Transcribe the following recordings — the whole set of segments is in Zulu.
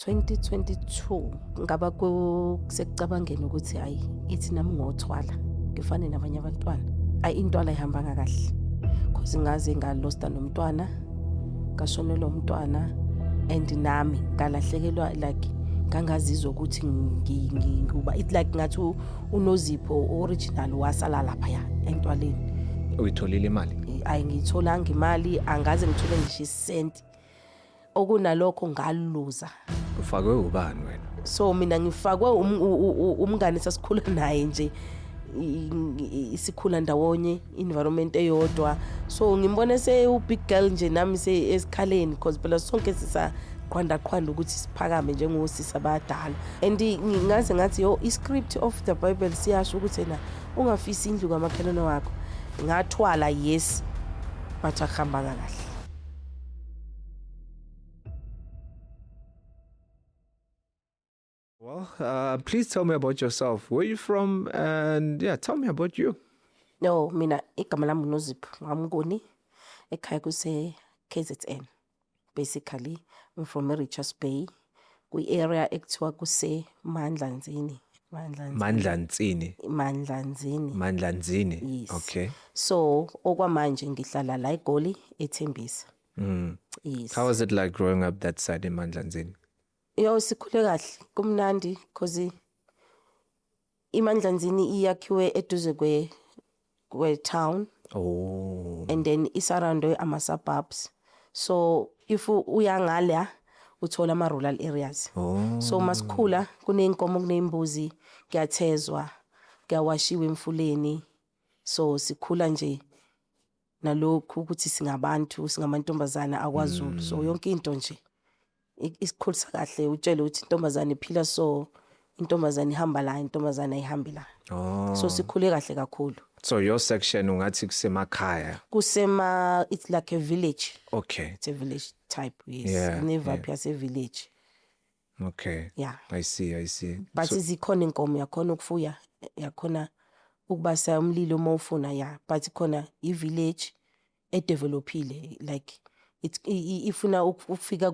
2022 ngaba kusekucabangeni ukuthi hayi ithi nami ngothwala ngifane nabanye abantwana intwala ihambanga kahle because ngaze ngalosta nomntwana ngashonelwa umntwana and nami ngalahlekelwa like ngangazizwa ukuthi ngikuba it like ngathi uNozipho original wasala lapha ya entwaleni. Uyitholile imali? Ayingitholanga imali, angaze ngithole ngisho isenti. Okunalokho ngaluza. Ufakwe ubani wena? So mina ngifakwe umngane sasikhula naye nje isikhula ndawonye environment eyodwa. So ngimbone big girl nje nami esikhaleni because phela sonke qhwanda ukuthi siphakame njengosisi abadala. And ngingaze ngathi i-script of the Bible siyasho ukuthi na ungafisi indlu kamakhelwane wakho. Ngathwala yes but akhambanga kahle. Well, please tell me about yourself. Where are you from? And yeah, tell me about you. No, mina igama lami uNozipho ngamngoni ekhaya kuse KZN. Basically, I'm from Richards Bay. Kwi-area ekuthiwa kuse Mandlanzini. Mandlanzini. Yes. Okay. So, okwamanje ngihlala la eGoli eThembisa. Yes. How was it like growing up that side in Mandlanzini? Sikhule kahle, kumnandi because iMandlanzini iyakhiwe eduze kwe town. Oh. And then isarandwe ama suburbs. So if uyangala uthola ama rural areas. Oh. So masikhula kunenkomo kunembuzi, kuyathezwa, kuyawashiwa emfuleni. So sikhula nje nalokhu ukuthi singabantu, singamantombazana akwaZulu. So yonke into nje isikhulisa kahle utshele ukuthi intombazane iphila so, intombazane ihamba la, intombazane ayihambi la. Oh. So sikhule kahle kakhulu. So your section ungathi kusemakhaya? It's like a village. Okay. It's a village type, yes. Yeah, Never appears a village. Okay. Yeah. I see. But zikhona inkomo, yakhona ukufuya, yakhona ukubasa umlilo mawufuna, yeah. But ikhona i-village edevelopile, like ifuna ukufika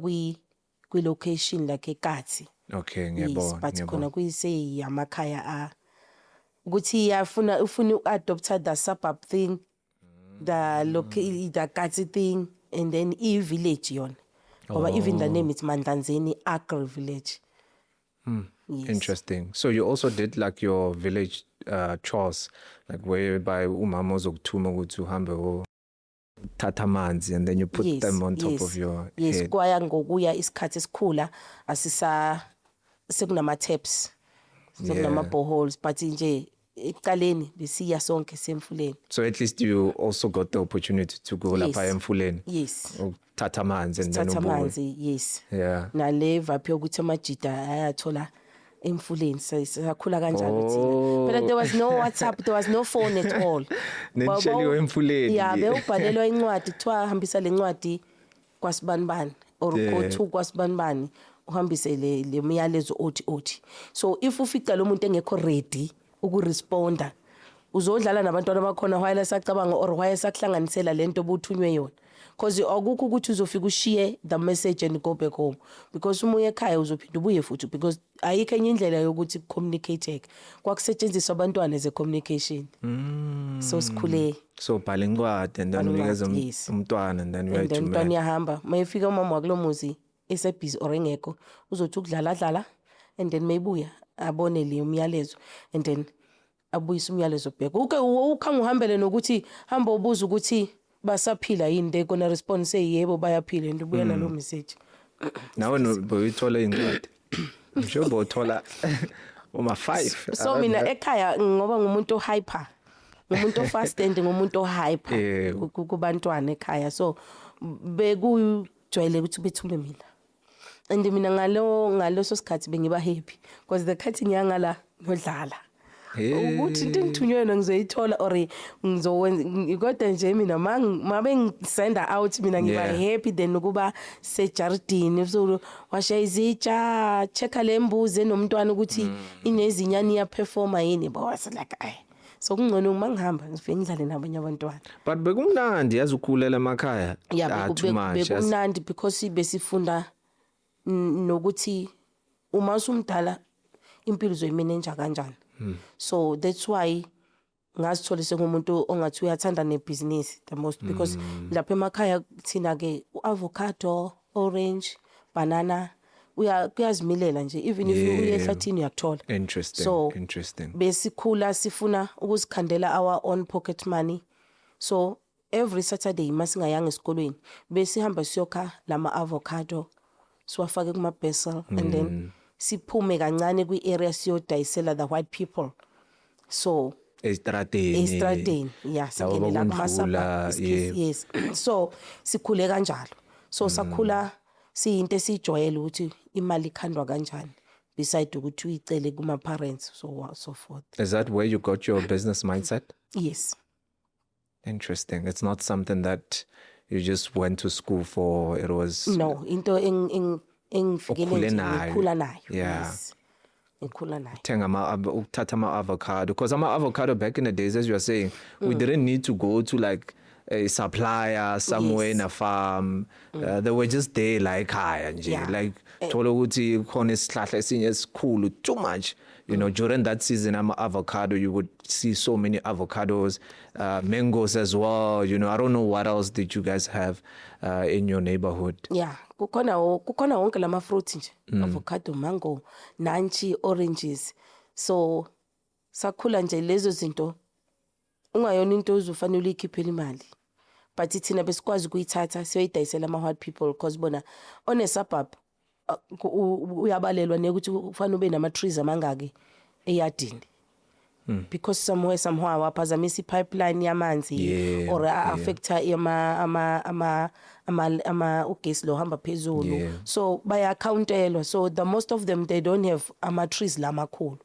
kwi-location like eKathi. Okay, ngiyabona. Yes, but khona kuyise yamakhaya ukuthi ufuna uadopta the suburb thing, the Kathi thing, and then village yon. Or even the name is Mandlanzini Agri Village. Yes. Interesting. So you also did like your village chores, like whereby umama uzokuthuma ukuthi uhambe thatha amanzi and then you put them on top of your head. Yes, kwaya ngokuya isikhathi esikhula sekunama taps. Sekunama boreholes, but nje ekuqaleni besiya sonke semfuleni. So at least you also got the opportunity to go lapha emfuleni. Yes. Thatha amanzi and then ubuye. Yes. Yeah. Nale vaphe ukuthi amajida ayathola emfuleni sakhula kanjalo thina. But there was no WhatsApp, there was no phone at all. Nenhleliwe emfuleni. Yeah, bewubhalelwa incwadi kuthiwa hambisa lencwadi kwaSibanibani or go to kwaSibanibani uhambise le myalezo othi. So if ufica lo muntu engekho ready ukuresponda uzodlala nabantwana bakhona while sacabanga or while sakuhlanganisela lento obuthunywe yona. Because akukho ukuthi uzofika ushiye the message and go back home, because umuye ekhaya uzophinda ubuye futhi, because ayikho enye indlela yokuthi communicate kwakusetshenziswa abantwana as a communication. So sikhule so bhala incwadi and then unikeza umntwana and then uyayithumela. Umntwana yahamba mayefika umama wakulomuzi esebhizi or engekho uzothi ukudlala and then mayibuya abone le umyalezo and then abuyisa umyalezo back. Ukhanga uhambele nokuthi hamba ubuza ukuthi basaphila yini, they gonna respond say yebo bayaphila and ubuya nalo message. Nawe boyithola incwadi. Ngisho bothola uma 5. So mina ekhaya ngoba ngumuntu hyper, ngumuntu fast and ngumuntu hyper kubantwana ekhaya, so bekujwayele ukuthi bethume mina. And mina ngaleso sikhathi bengiba happy because the cutting yangala nodlala. Ukuthi into engithunywe ngizoyithola or ngizowenza kodwa nje mina mabe ngisenda out mina ngiba happy then ukuba sejardini so washa izitsha checka lembuzi nomntwana ukuthi inezinyani ya performer yini ba was like so kungcono uma ngihamba ngifike ngidlale nabanye abantwana. But bekumnandi yazi ukhulela emakhaya. Yeah, bekumnandi because besifunda nokuthi uma usumdala impilo uzoyimanage kanjani. So that's why ngazithola sengumuntu ongathi uyathanda nebusiness the most because lapha emakhaya thina ke avocado, orange, banana kuyazimilela nje even if uye ehlathini uyakuthola. Interesting. So interesting. besikhula sifuna ukuzikhandela our own pocket money. So every Saturday masingayanga esikolweni besihamba siyokha lama avocado siwafake kuma basil and then siphume kancane kwi-area siyodayisela the white people. So estradeni yeah singenela kumasaba yes so sikhule kanjalo. So sakhula siyinto esijwayele ukuthi imali ikhandwa kanjani beside ukuthi uyicele kuma parents so forth. Is that where you got your business mindset? Yes. Interesting. It's not something that you just went to school for. It was no into engifikele ngikhula nayo. Yes. Ngikhula nayo. Ukuthatha ama-avocado because ama-avocado back in the days, as you were saying, we didn't need to go to like a supplier somewhere in a farm. They were just there like high nje like thola ukuthi khona isihlahla esinye esikhulu too much. You know, during that season, avocado, you would see so many avocados, mangoes as well. You know, I don't know what else did you guys have in your neighborhood. Yeah, kukhona wonke lama fruits nje. Avocado, mango, nanchi, oranges. So sakhula nje lezo zinto ungayona into ozufanele uyikhiphela imali. But thina besikwazi ukuyithatha siyoyidayisela ama white people because bona on a suburb uyabalelwa nekuthi ufana ube nama trees amangaki eyadini. Because somehow waphazamisa ipipeline yamanzi or affecta ugesi lo hamba phezulu. So baya countelwa. So the most of them they don't have ama trees lamakhulu.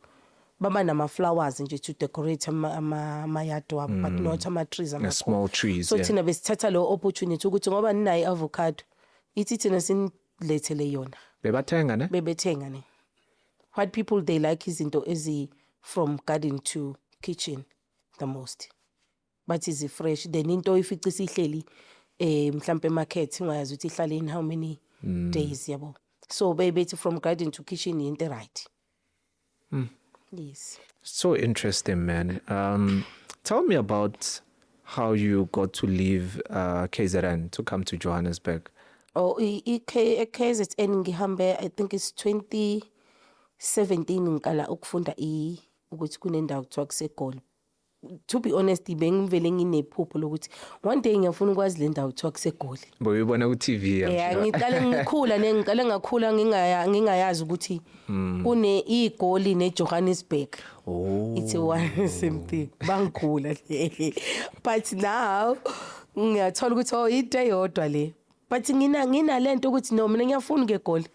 Baba nama flowers nje to decorate ama yard wabo but not ama trees amakhulu. Small trees. So thina besithatha lo opportunity ukuthi ngoba ninayi avocado ithi thina sinilethele yona. Bebathenga ne? Bebethenga ne. White people they like izinto ezi from garden to kitchen the most. But is fresh then into ifica isihleli mhlambe market ungayazi ukuthi ihlale in how many days yabo. So bebethi from garden to kitchen into right. Yes. So interesting, man. Tell me about how you got to leave KZN to come to Johannesburg. Oh, KZN ngihambe I think it's 2017 ngikala ukufunda ukuthi kunendawo kuthiwa kuseGoli. To be honest, bengivele nginephupho lokuthi one day ngiyafuna ukwazi le ndawo kuthiwa kuseGoli. Boyibona ku TV yami. Yeah, ngiqale ngakhula ngingayazi ukuthi kune iGoli neJohannesburg. Oh. It's one same thing. Bangikhula. But now ngiyathola ukuthi into eyodwa le. But ngina lento ukuthi no mina ngiyafuna ngeGoli.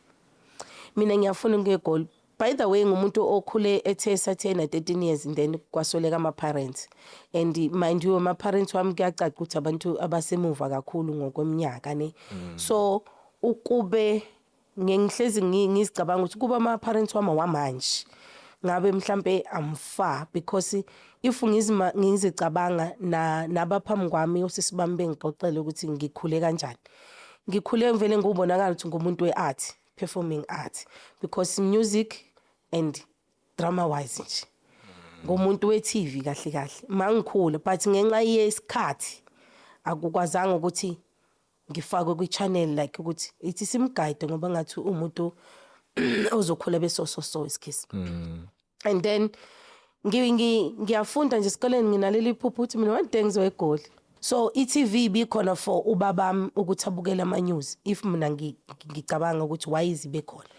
Mina ngiyafuna ngeGoli. By the way ngumuntu okhule ethe na 13 years and then kwasweleka ama parents. And mind you ama parents wami kuyacaca ukuthi abantu abasemuva kakhulu ngokweminyaka ne. So ukube ngihlezi ngizicabanga ukuthi kuba ama parents wami wamanje ngabe mhlambe amfa because if ngizicabanga nabaphambi kwami osisibambe ngixoxele ukuthi ngikhule kanjani. Ngikhule ngivele ngubonakala ukuthi ngumuntu weart, performing art because music and drama wise nje. Ngomuntu we-TV kahle mangikhula but ngenxa yesikhathi akukwazanga ukuthi ngifakwe kwi-channel like ukuthi ithi simguide ngoba ngathi umuntu ozokhula beso iskisi. And then ngiyafunda nje esikoleni nginaleli iphupho ukuthi mina one day ngizoeGoli. So iTV bikhona for ubabami ukuthi abukele ama news if mina ngicabanga ukuthi why izibe khona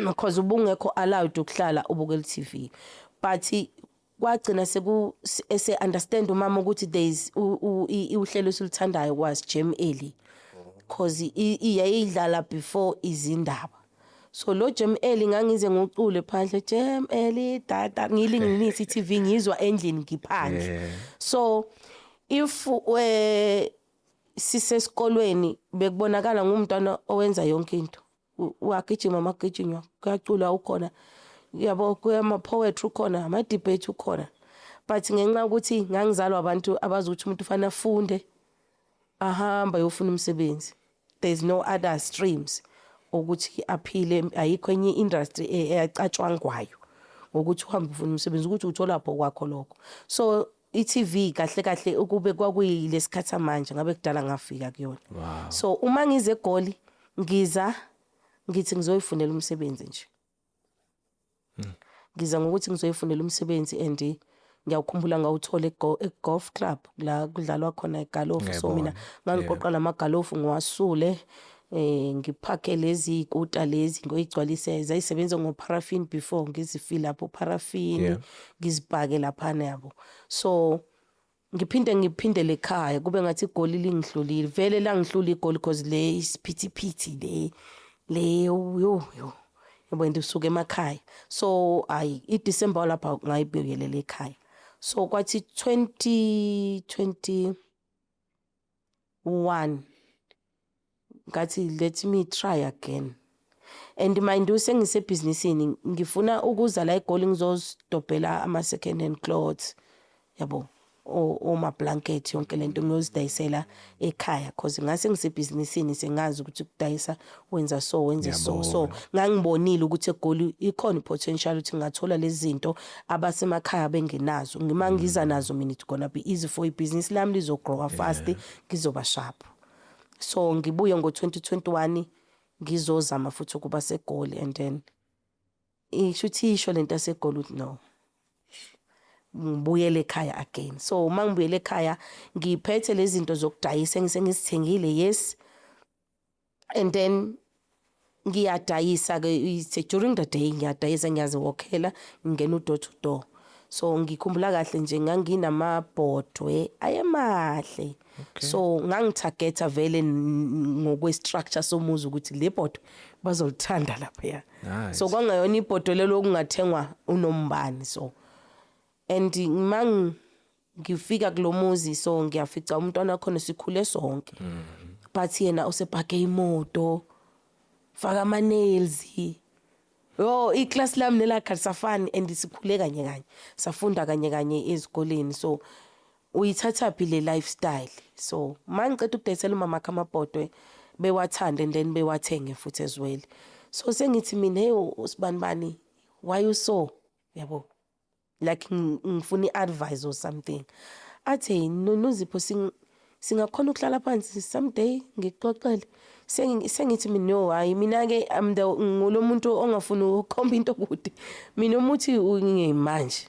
because ubungekho allowed ukuhlala ubukele TV. But kwagcina ese understand umama ukuthi there is uhlelo esilithandayo was Gem Early because iyayidlala before izindaba. So lo Gem Early ngangize ngoculo phandle Gem Early tata ngilinginisa iTV ngizwa endlini ngiphandle. So if sisesikolweni bekubonakala ngumntwana owenza yonke into wagijima amagijinywa kuyacula ukhona yabo kuyama poetry ukhona ama debate ukhona but ngenxa ukuthi ngangizalwa abantu abazuthi umuntu ufana afunde ahamba yofuna umsebenzi there's no other streams ukuthi aphile ayikho enye industry eyacatshwangwayo ukuthi uhambe ufuna umsebenzi ukuthi uthola lapho kwakho lokho. So iTV kahle kahle ukube kwakuyilesikhatha manje ngabe kudala ngafika kuyona. So uma ngize eGoli ngithi ngizoyifunela umsebenzi nje. Ngiza ngokuthi ngizoyifunela umsebenzi and ngiyakukhumbula ngawuthola eGolf Club la kudlalwa khona igalofu. So mina ngangiqoqa lamagalofu ngiwasule ngiphake lezi ikuta lezi ngoyigcwalise zayisebenza ngoparaffin before ngizifile lapho paraffin ngizibhake lapha yabo. So ngiphindele ekhaya kube ngathi iGoli lingihlulile vele la ngihlula iGoli because le isiphithiphithi le yo yabo ndisuka emakhaya. So iDecember lapha ngayibuyelele ekhaya. So kwathi 2021 ngathi let me try again. And mind you sengisebhizinisini ngifuna ukuza la eGoli ngizostopela ama second hand clothes yabo o ma blanket yonke lento ngiyozidayisela ekhaya because ngase ngisebhizinisini sengazi ukuthi ukudayisa wenza so ngangibonile ukuthi eGoli ikhona potential ukuthi ngathola lezi zinto abasemakhaya bengenazo ngimangiza nazo mina it gonna be easy for ibusiness lami lizogrow fast ngizoba sharp. So ngibuye ngo2021 ngizozama futhi ukuba seGoli and then isho lento yaseGoli uthi no ngibuyele ekhaya again. So uma ngibuyele ekhaya ngiphethe lezi zinto zokudayisa ngisengizithengile yes and then ngiyadayisa ke during the day ngiyadayisa ngiyaziwokhela ngingena door to door. So ngikhumbula kahle nje nganginamabhodwe ayemahle. So ngangitageta vele ngokwestructure somuzi ukuthi le bhodwe bazolithanda lapha ya. So kwangayona ibhodwe lelo okungathengwa unombani. So and ngifika kulomuzi so ngiyafica umntwana khona sikhule sonke. But yena usebhake imoto faka ama nails. Yo iclass lami nelakhe safani and sikhule kanye safunda kanye ezikoleni. So uyithatha phi le lifestyle. So mangicela ukudayisela umama amabhodwe bewathande and then bewathenge futhi as well. So sengithi mina hey usibanibani why you so yabo like ngifuna iadvice or something. Athi nozipho singakhona ukuhlala phansi someday ngixoxele. Sengithi mina no hayi mina ke ngulomuntu ongafuna ukukhomba into kude. Mina umuthi ngimanje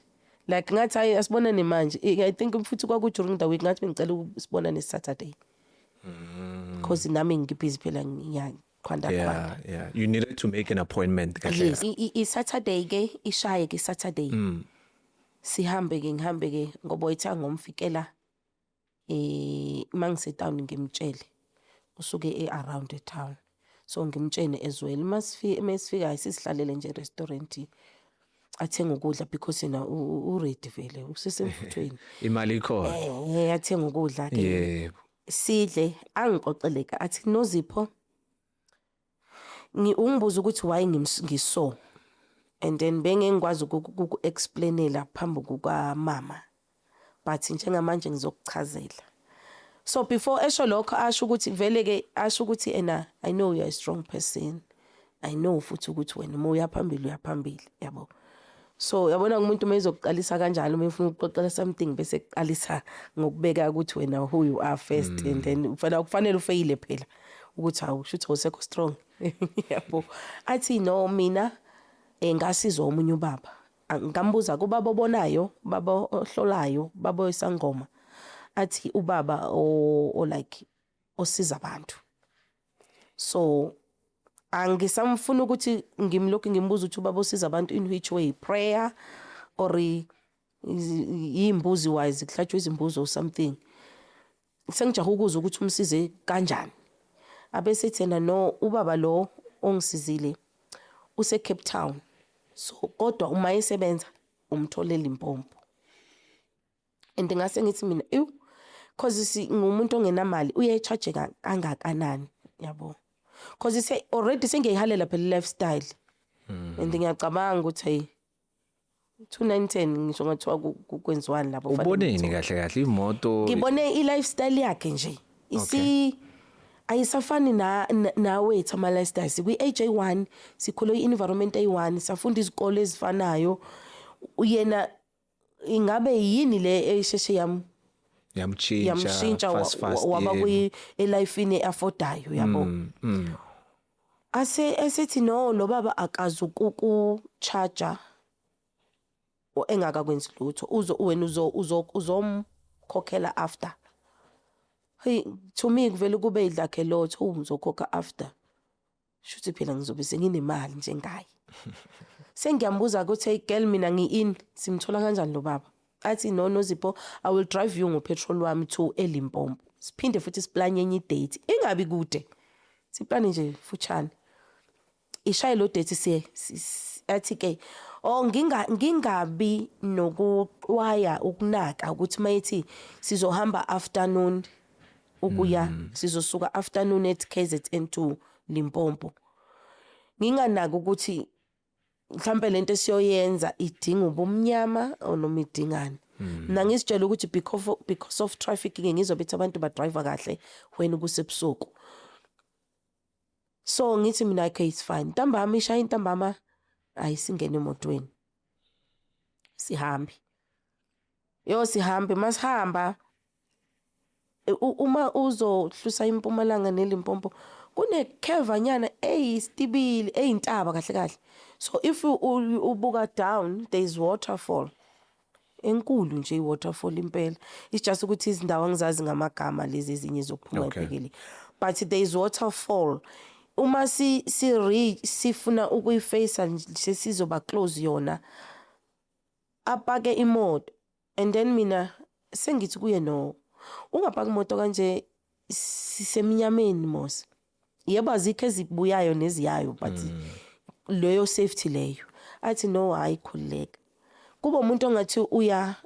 like ngathi hayi asibonane manje. I think futhi kwaku during the week ngathi ngicela usibonane Saturday because nami ngibusy phela ngiyakhanda khanda. Yeah you needed to make an appointment kahle. Yes I Saturday ke ishaye ke Saturday sihambe ke ngoba uyitha ngomfikela mangise town ngimtshele usuke around the town. So ngimtshene as well masifika sisihlalele nje restaurant athenga ukudla because yena ready vele usesemfuthweni imali ikhona athenga ukudla ke sidle angixoxeleka athi nozipho ungibuza ukuthi why ngiso and then bengengikwazi ukuexplainela phambi kukamama but njengamanje ngizokuchazela. So before esho lokho asho ukuthi vele ke asho ukuthi ena I know you are a strong person. I know futhi ukuthi wena uma uyaphambili yabo. So yabona umuntu mezokuqalisa kanjalo uma ufuna ukuxoxela something bese eqalisa ngokubeka ukuthi wena who you are first and then kufanele ufeyile phela ukuthi awushuthi usekho strong yabo. Athi no mina ngasizwa omunye ubaba ngambuza kubaba obonayo baba ohlolayo baba isangoma athi ubaba o like osiza abantu. So angisamfuna ukuthi ngimlokhu ngimbuza ukuthi ubaba osiza abantu in which way, prayer or imbuzi wise kuhlatshwe izimbuzo or something. Sengijaha ukuza ukuthi umsize kanjani. Abese thena no ubaba lo ongisizile use Cape Town. So kodwa uma esebenza umtholela impompo. And ngase ngithi mina cause ngumuntu ongenamali uyayicharge kangakanani yabo. Cause say already sengiyihalela phela lifestyle. And ngiyacabanga ukuthi hey 2910 ngisho ngathiwa kwenziwani lapho fanele. Uboneni kahle imoto. Ngibone I lifestyle yakhe nje. ayisafani nawe Thama Lifestyle kwi AJ1 sikhole i-environment A1 safunda izikole ezifanayo uyena ingabe yini le esheshe yamshintsha waba kwi elifini eaffordayo yabo asethi no lo baba akazi ukucharger engakakwenzi lutho wena uzomkhokhela after. Hey, to me kuvela kube idlakhe lotho uzokhokha after. Shuthi phela ngizobe senginemali njengaye. Sengiyambuza ukuthi hey girl mina ngi-in simthola kanjani lo baba? Athi no Nozipho I will drive you ngopetrol wami to eLimpopo. Siphinde futhi siplanye enye date. Ingabi kude. Siplane nje futhane. Ishaye lo date siye athi ke ngingabi nokuwaya ukunaka ukuthi mayithi sizohamba afternoon ukuya sizosuka afternoon at KZN to Limpopo. Nginganaka ukuthi mhlambe lento siyoyenza idinga ubumnyama noma idingani. Mina ngisitshela ukuthi because of traffic ngizobethi abantu ba drive kahle when kusebusuku. So ngithi mina okay it's fine. Ntambama ishaya intambama ayisingene emotweni. Sihambe. Sihambe masihamba. Uma uzohlusa iMpumalanga neLimpopo kune curve nyana eyistibili eyintaba kahle kahle. So if ubuka down there is waterfall. Enkulu nje waterfall impela. It's just ukuthi izindawo angizazi ngamagama lezi ezinye zokuphuma ebhekile. But there is waterfall. Uma sifuna ukuyiface nje sizoba close yona. Apake imoto and then mina sengithi kuye no ungapaka imoto kanje siseminyameni mos. Yebo azikho ezibuyayo neziyayo but leyo safety leyo. Athi no ayikhuleka. Kuba umuntu ongathi uya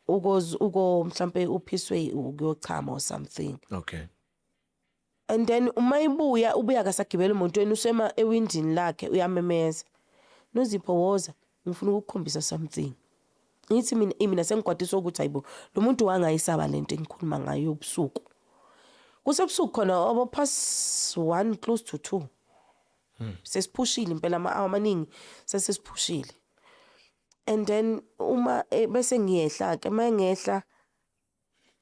uko mhlambe uphiswe ukuyochama or something. Okay. And then uma ubuya kasagibela emontweni usema ewindini lakhe uyamemeza. Nozipho woza ngifuna ukukhombisa something. Ngithi mina sengikwadiswa ukuthi hayibo lo muntu wangayisaba lento engikhuluma ngayo ubusuku. Kusebusuku khona abo past 1 close to 2. Sesiphushile impela amaningi sesiphushile. And then uma bese ngiyehla ke mangehla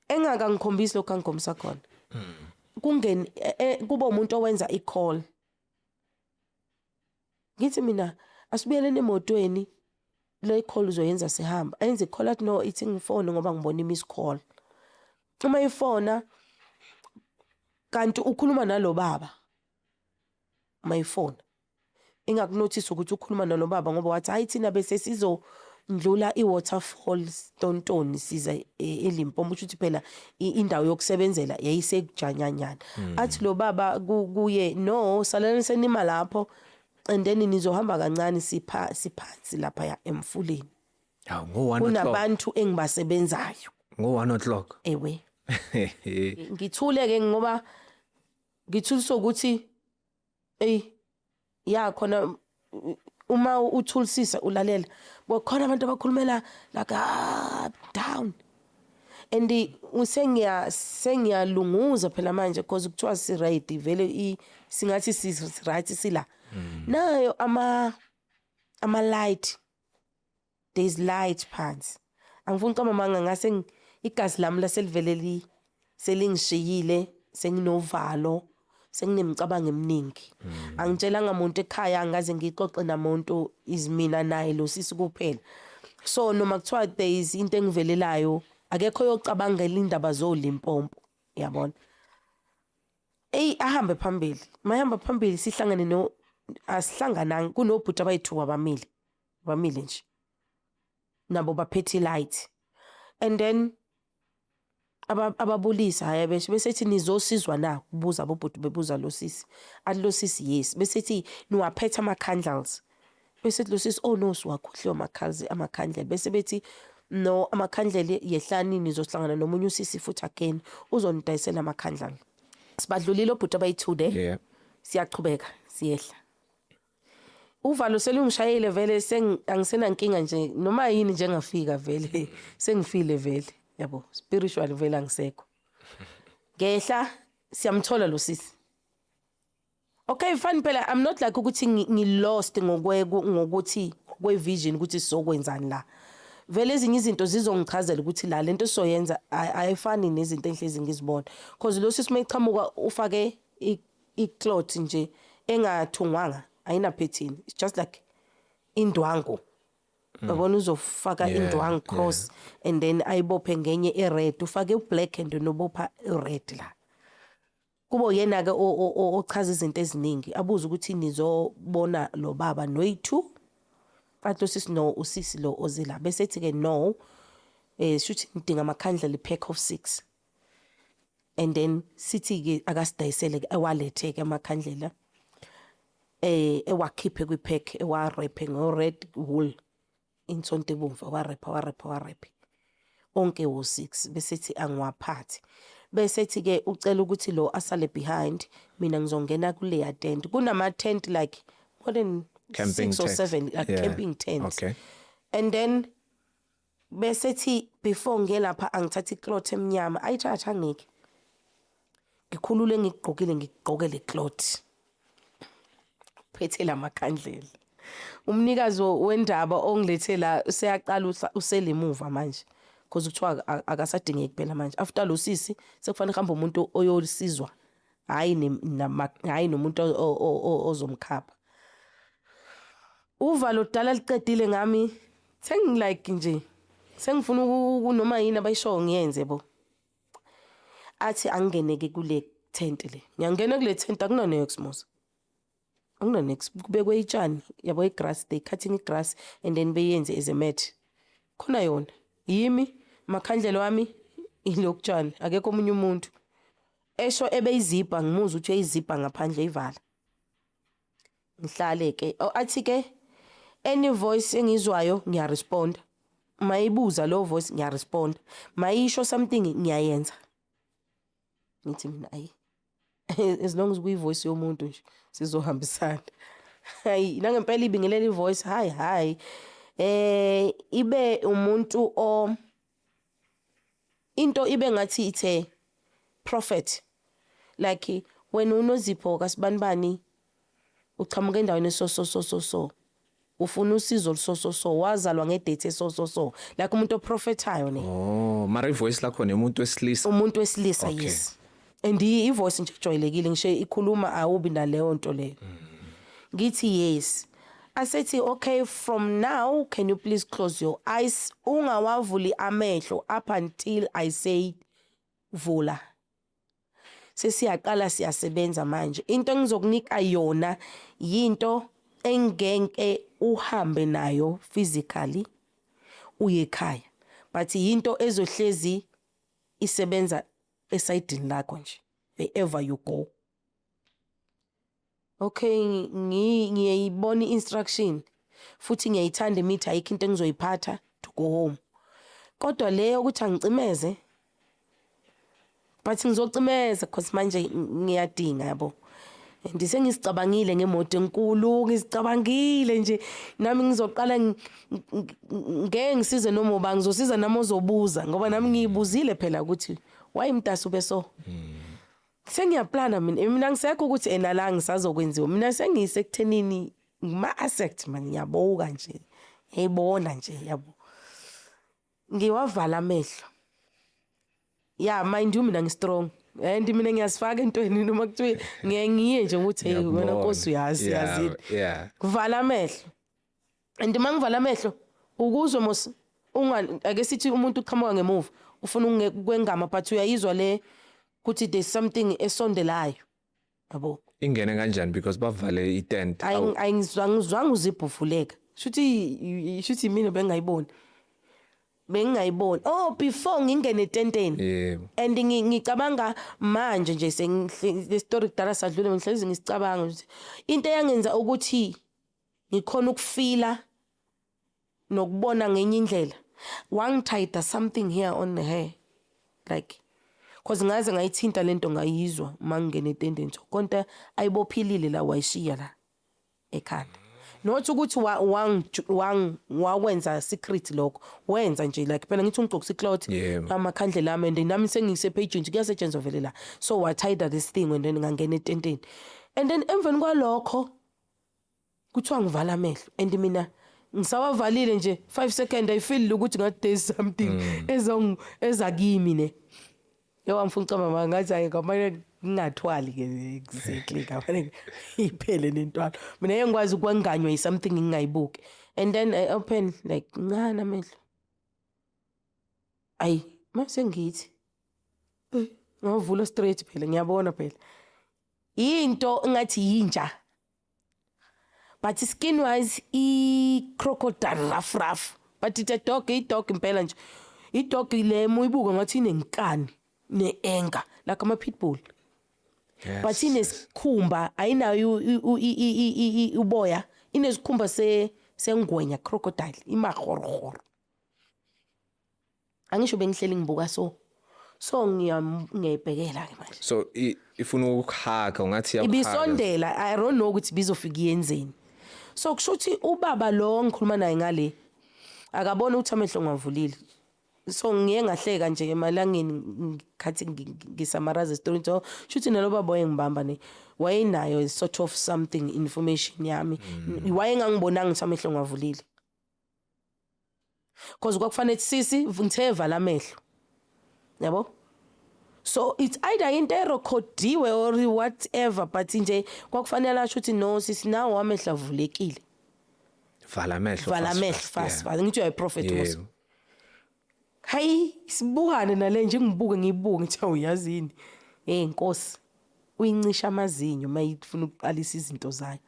engaka ngikhombisa lokho angikhombisa khona. Kungeni kuba umuntu owenza i-call. Ngithi mina asibuyelene emotweni le call uzoyenza sihamba. Ayenze call athi no ithi ngifone ngoba ngibona imiss call. Uma ifona kanti ukhuluma nalo baba. Mayifona. Engakunotice ukuthi ukhuluma nalo baba ngoba wathi hayi thina bese sizondlula iwaterfall Stontoni siza eLimpopo ukuthi phela indawo yokusebenzela yayisekujanyanyana. Athi lo baba kuye no salani senima lapho and then nizohamba kancane siphansi lapha ya emfuleni. Hawu ngo 1 o'clock. Kunabantu engibasebenzayo. Ngo 1 o'clock. Ewe. Ngithule ke ngoba ngithuliswa ukuthi ya khona uma uthulisisa ulalela kukhona abantu abakhulumela like up down and sengiyalunguza phela manje because kuthiwa si ready vele singathi si right sila nayo ama light there is light pants angifuni kama manga ngase igazi lami laseliveleli selingishiyile senginovalo senginemicabango eminingi angitshelanga umuntu ekhaya angaze ngixoxe namuntu izimina naye lo sisi kuphela so noma kuthiwa there is into engivelelayo akekho yocabangela indaba zoLimpopo yabona ahambe phambili mayihamba phambili sihlangane no asihlangana kunobhuti abayithuwa bamile nje nabo baphethe light and then ababulisa haya besethi nizosizwa na kubuza abobhuti bebuza lo sisi athi lo sisi yes besethi niwaphethe ama candles besethi lo sisi oh no siwakhohliwe amakhandlela bese bethi no amakhandlela yehlani nizohlangana nomunye usisi futhi again uzonidayisela amakhandlela sibadlulile obhuti abayithude siyachubeka siyehla uvalo selungishayile vele angisena inkinga nje noma yini nje ngafika vele sengifile vele yabo spiritual vele angisekho ngehla siyamthola lo sisi. Okay, fine phela I'm not like ukuthi ngilost ngokuthi kwevision ukuthi sizokwenzani la. Vele ezinye izinto zizongichazela ukuthi la lento soyenza ayifani nezinto enhlezi ngizibona. Because lo sisi mayichamuka ufake icloth nje engathungwanga ayina pattern. It's just like indwango. Yabona uzofaka indwango cross and then ayibophe ngenye ered ufake ublack and nobopha red la. Kubo yena ke ochaza izinto eziningi abuza ukuthi nizobona lo baba noyi2 bathi sisi no usisi lo ozila bese ethi ke no shuthi ngidinga amakhandla le pack of 6 and then sithi ke akasidayisele ewalethe ke amakhandlela ewakhiphe kwi pack ewarephe ngo red wool insonto ebomvu warephe onke wo6 bese ethi angiwaphathi bese ethi ke ucela ukuthi lo asale behind mina ngizongena kule tent kunama tent like more than camping 6 or 7 camping tents. Okay. And then bese ethi before ngelapha angithatha icloth emnyama ayithatha ngeke ngikhulule ngigqoke le cloth phethe lamakhandlela umnikazi wendaba ongilethela useyaqala uselimuva manje because kuthiwa akasadingeki kuphela manje after lo sisi sekufanele hamba umuntu oyolisizwa hayi nomuntu ozomkhapha uvalo dala liqedile ngami sengilike nje sengifuna noma yini abayisho ngiyenze bo athi angeneke kule tent le ngiyangena kule tent akunanex akunanex kubekwe itshani yabo igrass they cutting igrass and then beyenze as a mat khona yona yimi makhandlela wami ilokutshani akekho omunye umuntu esho ebeyizipha ngimuza ukuthi uyizipha ngaphandle ivala ngihlale ke athi ke any voice engizwayo ngiyarespond mayibuza lo voice ngiyarespond mayisho something ngiyayenza ngithi mina ayi as long as kuyi voice yomuntu nje sizohambisana hayi nangempela ibingelela ivoice hayi ibe umuntu into ibe ngathi ithe prophet like when uNozipho kaSibanibani uchamuka endaweni so ufuna usizo so wazalwa ngedate so like umuntu oprofetayo ne mara ivoice lakho nemuntu wesilisa okay. Yes and ivoice nje ejwayelekile ngisho ikhuluma awubi naleyo nto leyo ngithi yes asethi okay from now can you please close your eyes ungawavuli amehlo up until I say vula sesiyaqala siyasebenza manje into engizokunika yona yinto engeke uhambe nayo physically uye ekhaya but yinto ezohlezi isebenza esidini lakho nje wherever you go okay ngiyibona instruction futhi ngiyayithanda imithi ayikho into engizoyiphatha to go home kodwa leyo ukuthi angicimeze but ngizocimeza because manje ngiyadinga yabo ndisengisicabangile ngemoto enkulu ngisicabangile nje nami ngizoqala ngeke ngisize noma uba ngizosiza nami ozobuza ngoba nami ngiyibuzile phela ukuthi why mntasi ubeso sengiyaplana mina ngisekho ukuthi la ngisazokwenziwa mina sengiyise ekuthenini ngima asset man ngiyaboka nje ngiyibona nje yabo ngiwavala amehlo mind you mina ngistrong and mina ngiyasifaka entweni noma kuthiwe ngiye nje ukuthi wena Nkosi uyazi kuvala amehlo and mangivala amehlo ukuzwe mos ake sithi umuntu uqhamuka ngemuva ufuna ukwengama but uyayizwa le ukuthi there's something esondelayo yabo ingene kanjani because bavale itent ayingizwanga uzibhuvuleka shuthi mina bengayiboni before ngingene etenteni and ngicabanga manje nje le story kudala sadlule ngihlezi ngisicabanga ukuthi into eyangenza ukuthi ngikhona ukufila nokubona ngenye indlela wangithayida something here on the hair like cause ngaze ngayithinta lento ngayizwa mangene etenteni so konke ayibophilile la wayishiya la ekhanda not ukuthi wawenza secret lokho wenza nje like phela ngithi ungigqokisa icloth Yeah. amakhandlela ami and nami sengise page nje kuyasetshenzwa vele la so wathayida this thing and then ngangena etenteni and then emveni kwalokho kuthiwa ngivala amehlo and mina ngisawavalile nje 5 seconds I feel ukuthi ngathi there's something ezakimi ne yo ngifuna ucamba manje ngathi ayikamane ngingathwali ke exactly kamane iphele nentwalo mina engikwazi ukwanganywa something ngingayibuki and then I open like ngana amehlo ay mase ngithi ngavula straight phela ngiyabona phela into ngathi yinja but skin wise I crocodile rough but it's a dog impela nje I dog le muyibuka ngathi inenkani neanger like ama pitbull Yes. but inesikhumba ayinayo uboya inesikhumba sengwenya crocodile imahorhoro angisho bengihleli ngibuka so ngiyibhekela ke manje So ifuna ukuhaka ungathi yakuhaka. ibisondela I don't know ukuthi bizofika yenzeni so kushuthi ubaba lo ngikhuluma naye ngale akabona ukuthi amehlo ngavulile so ngiye ngahleka nje emalangeni ngikhathi ngisamaraza story so shuthi nalo baba wayengibamba ne wayenayo sort of something information yami wayengangibonanga ukuthi amehlo ngavulile because kwakufanele sisi ngithe vala amehlo yabo so it's either into erekhodiwe or whatever but nje kwakufanele asho ukuthi no sisi nawo amehlo avulekile vala amehlo fast ngithi uyi prophet Yeah. was hayi sibukane nale nje ngibuke ngithi uyazini Nkosi uyincisha amazinyo mayifuna ukuqalisa izinto zayo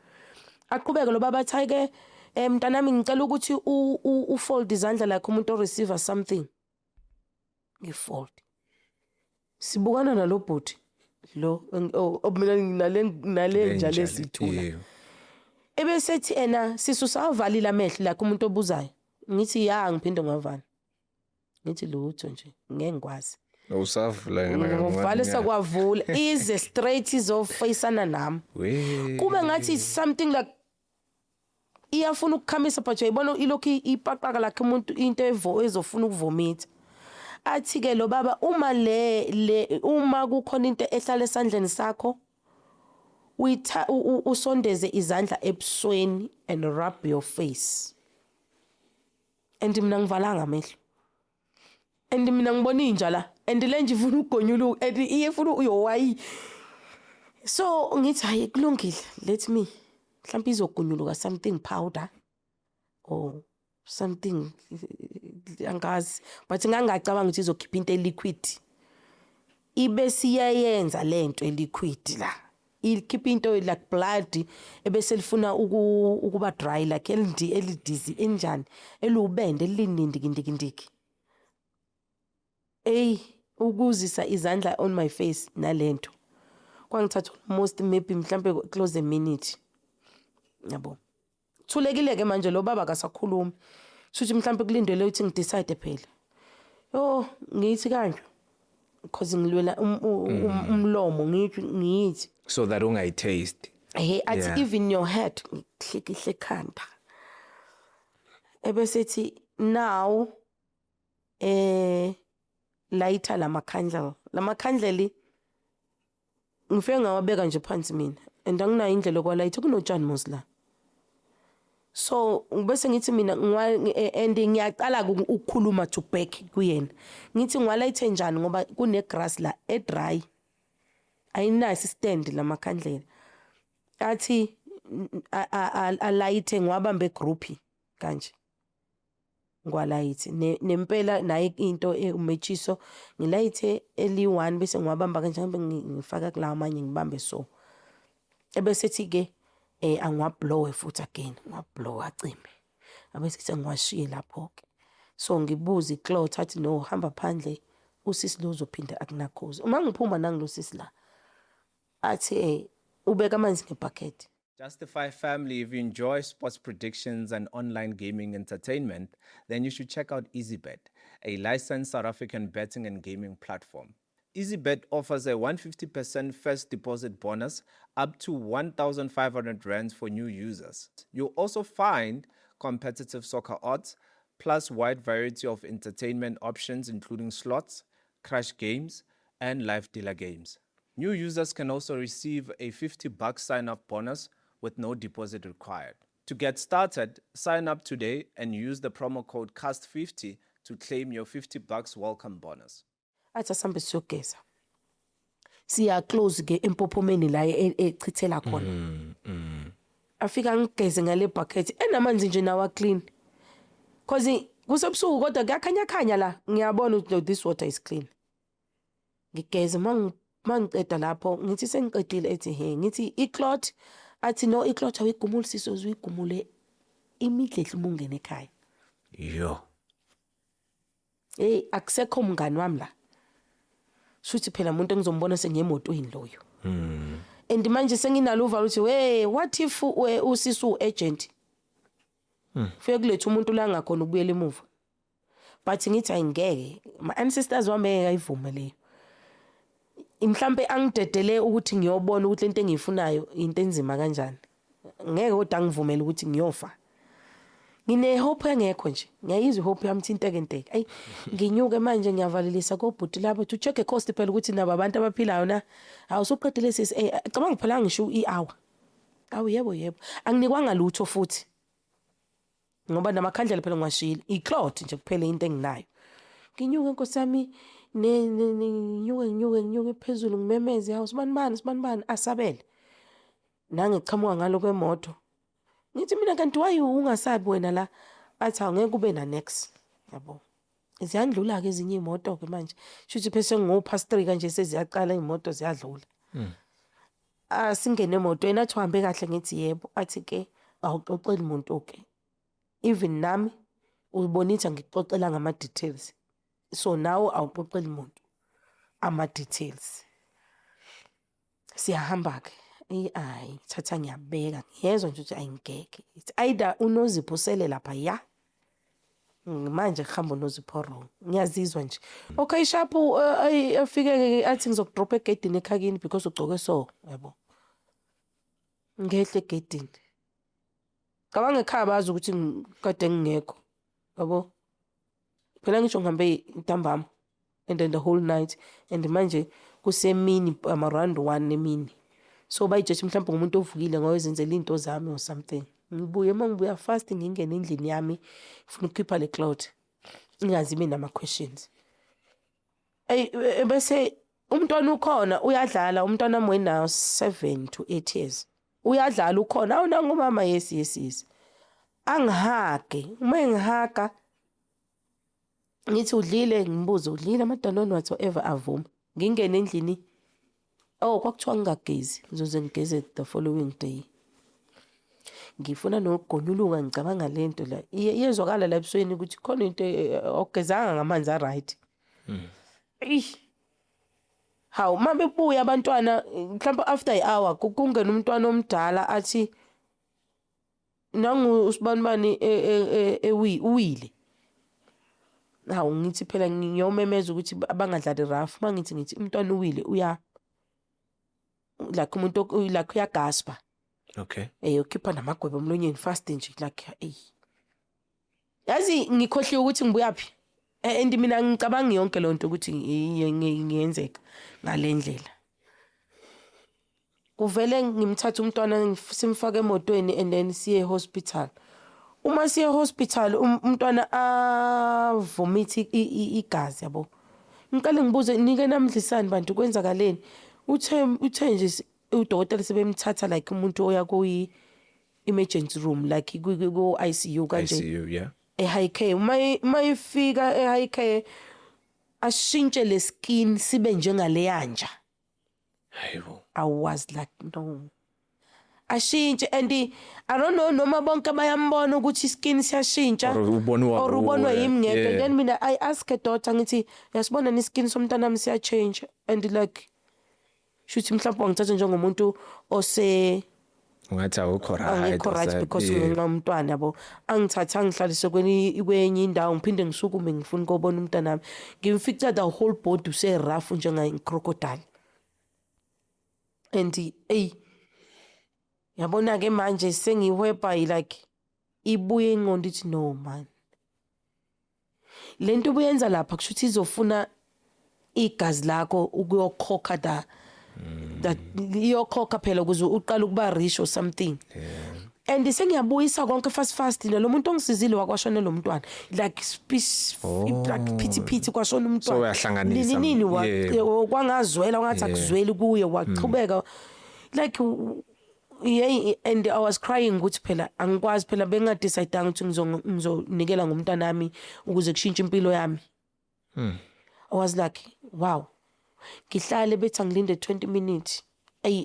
aqhubeke lo baba athi ke mntanami ngicela ukuthi ufold izandla like umuntu receive something ngifold sibukana nalo bhuti lo mina nale njalo lesithula Yeah. ebesethi ena sisusavalile amehlo like umuntu obuzayo ngithi ya ngiphinde ngavala ngithi lutho nje ngeke ngikwazi Usavula ngivale sakwavula ize straight izofacana nami kube ngathi something like iyafuna ukukhamisa but uyayibona ilokhu ipaqaka like umuntu into ezofuna ukuvomitha athi ke lo baba uma kukhona into ehlala esandleni sakho usondeze izandla ebusweni and rub your face and mina ngivalanga amehlo and mina ngibona inja la and le nje ifuna ukugonyula and iyefuna uyowayi so ngithi hayi kulungile let me mhlawumbe izogonyuluka something powder or something angazi but ngangacabanga ukuthi izokhipha into liquid ibe siyayenza lento liquid la ikhipha into like blood ebese lifuna ukuba dry like elidizi enjani elubende elinindikindikindiki ukuzisa izandla on my face nalento kwangithatha almost maybe mhlambe close a minute yabo thulekile ke manje lo baba akasakhuluma futhi mhlambe kulindele ukuthi ngidecide phela yo ngithi kanje because ngilwela umlomo ngithi so that ungayitaste. athi even your head ngihlikihle ekhanda ebesethi now lighter lamakhandlela ngifike ngawabeka nje phansi mina and anginayo indlela yokwalight kunotshani mosla so bese ngithi mina and ngiyaqala ukukhuluma to back kuyena ngithi ngwalight njani ngoba kune grass la dry ayinayo stand lamakhandlela athi alight ngwabambe group kanje ngwalight nempela naye into umechiso ngilayithe eli1 bese ngiwabamba kanje ngibe ngifaka kulawa manje ngibambe so ebesethi ke angwablow futhi again ngwablow acime abese ngiwashiye lapho ke so ngibuza icloth athi no hamba phandle usisi lo uzophinda akunakhozi uma ngiphuma nangilosisi la athi ubeka amanzi ngebucket. Justify family, if you enjoy sports predictions and online gaming entertainment, then you should check out EasyBet, a licensed South African betting and gaming platform. EasyBet offers a 150% first deposit bonus up to 1,500 rands for new users. You'll also find competitive soccer odds, plus wide variety of entertainment options including slots, crash games, and live dealer games. New users can also receive a $50 sign-up bonus with no deposit required. To get started, sign up today and use the promo code CAST50 to claim your $50 welcome bonus. Athi asambe siyogeza. Siya close ke empophomeni la echithela khona. Afika ngigeze ngale bucket enamanzi nje nawa clean. Cause kusebusuku kodwa kuyakhanya khanya la ngiyabona ukuthi this water is clean. Ngigeze mangiceda lapho ngithi sengiqedile ethi he ngithi iclot athi no iclot awuyigumulisise uzuyigumule imidledla umungene ekhaya. Yo. Akusekho umngani wami la. Shuthi phela umuntu engizombona sengiyemotweni loyo. And manje senginalo uvalo ukuthi we what if usisu agent? Fike kulethe umuntu la ngakhona ukubuyela emuva. But ngithi ayingeke my ancestors wami ayivume leyo. Mhlambe angidedele ukuthi ngiyobona ukuthi lento engiyifunayo into enzima kanjani. Ngeke kodwa ngivumele ukuthi ngiyofa. Ngine hope engekho nje. Ngiyayizwa hope yami thinteke nteke. Ay nginyuke manje ngiyavalelisa kobhuti lapho to check cost phela ukuthi nabo abantu abaphilayo na awusuqedile sisi cabanga phela ngisho i-hour. Awu yebo. Anginikwanga lutho futhi. Ngoba namakhandlela phela ngiwashila. Iclot nje kuphela into enginayo. Nginyuke nkosami nyuke phezulu ngimemeze hawu sibanibani asabele. Nangichamuka ngalo kwemoto. Ngithi mina kanti why ungasabi wena la athi angeke kube na next yabo. Ziyandlula ke ezinye imoto ke manje. Shuthi phese ngo-past 3 kanje seziyaqala imoto ziyadlula. Singene emotweni athi uhambe kahle ngithi yebo athi ke awuxoxeli umuntu ke. Even nami ubonitha ngixoxela ngama details. So now awuxoxeli umuntu ama details. Siyahamba ke. Ayi thatha ngiyabeka ngiyezwa nje ukuthi ayingeke. It's either unozipho sele lapha ya. Manje khamba unozipho wrong. Ngiyazizwa nje. Okay sharp afike athi ngizokudrop egedini ekhakini because ugcoke so yabo. Ngehle egedini. Cabanga ekhaya bazi ukuthi kade ngingekho. Yabo. Phela ngisho ngihambe intambama and then the whole night and manje kusemini around 1 emini. So bayijethi mhlawumbe umuntu ovukile ngoyezenzela into zami or something. Ngibuye mangibuya fast ngingene endlini yami ufuna ukukhipha le cloud. Ingazi mina ama questions. Bese umntwana ukhona uyadlala umntwana wami wenayo 7 to 8 years. Uyadlala ukhona awuna ngumama yes. Angihage uma engihaga ngithi udlile ngibuza udlile amadandoni whatsoever avuma. Ngingene endlini kwakuthiwa ngingagezi ngizoze ngigeze the following day. Ngifuna nokugonyuluka ngicabanga lento la iyezwakala la ebusweni ukuthi khona into ogezanga ngamanzi a right. Hawu mabebuya abantwana mhlawumbe after i-hour kungena umntwana omdala athi nangu usibanibani uwile. Hawu ngithi phela ngiyomemeza ukuthi abangadlali rough mangithi umntwana uwile uya like umuntu like uyagaspa. Okay. Ukhipha namagwebe emlonyeni fast nje like yazi ngikhohliwe ukuthi ngibuya phi. And mina ngicabanga yonke lonto ukuthi ngiyenzeka ngalendlela. Kuvele ngimthatha umntwana simfake emotweni and then siye hospital. Uma siye hospital umntwana vomit igazi yabo. Ngicela ngibuze nike namdlisani bantu kwenzakaleni. Uthe nje udokotela sebemthatha like umuntu oya ku emergency room like ku ICU kanje. ICU yeah. High care mayifika high care ashintshe le skin sibe njengale yanja. Hayibo. I was like no. Ashintshe and I don't know noma bonke bayambona ukuthi skin siyashintsha or ubonwa yimi ngeke. Then mina I ask a daughter ngithi yasibona ni skin somntana nami siya change and like shuthi mhlawumbe ngithatha njengomuntu ungathi awukho angikho right because ngenxa umntwana yabo angithatha angihlalise kwenye indawo ngiphinde ngisukume ngifuna ukubona umntwana nami ngimfica the whole body use rough njenga crocodile and yabona ke manje sengiweba like ibuye ingqondo ithi no man lento ubuyenza lapha kushuthi izofuna igazi lakho ukuyokhokha that iyokhokha phela ukuze uqala ukuba rich or something and sengiyabuyisa konke fast lo muntu ongisizile wakwashona lo mntwana like like pity kwashona umntwana so uyahlanganisa nini kwangazwela ungathi akuzweli kuye waqhubeka like yeah, and I was crying ukuthi phela angikwazi phela bengadecide ukuthi ngizonikela ngomntana nami ukuze kushintshe impilo yami. I was like wow. Ngihlale bethi ngilinde 20 minutes.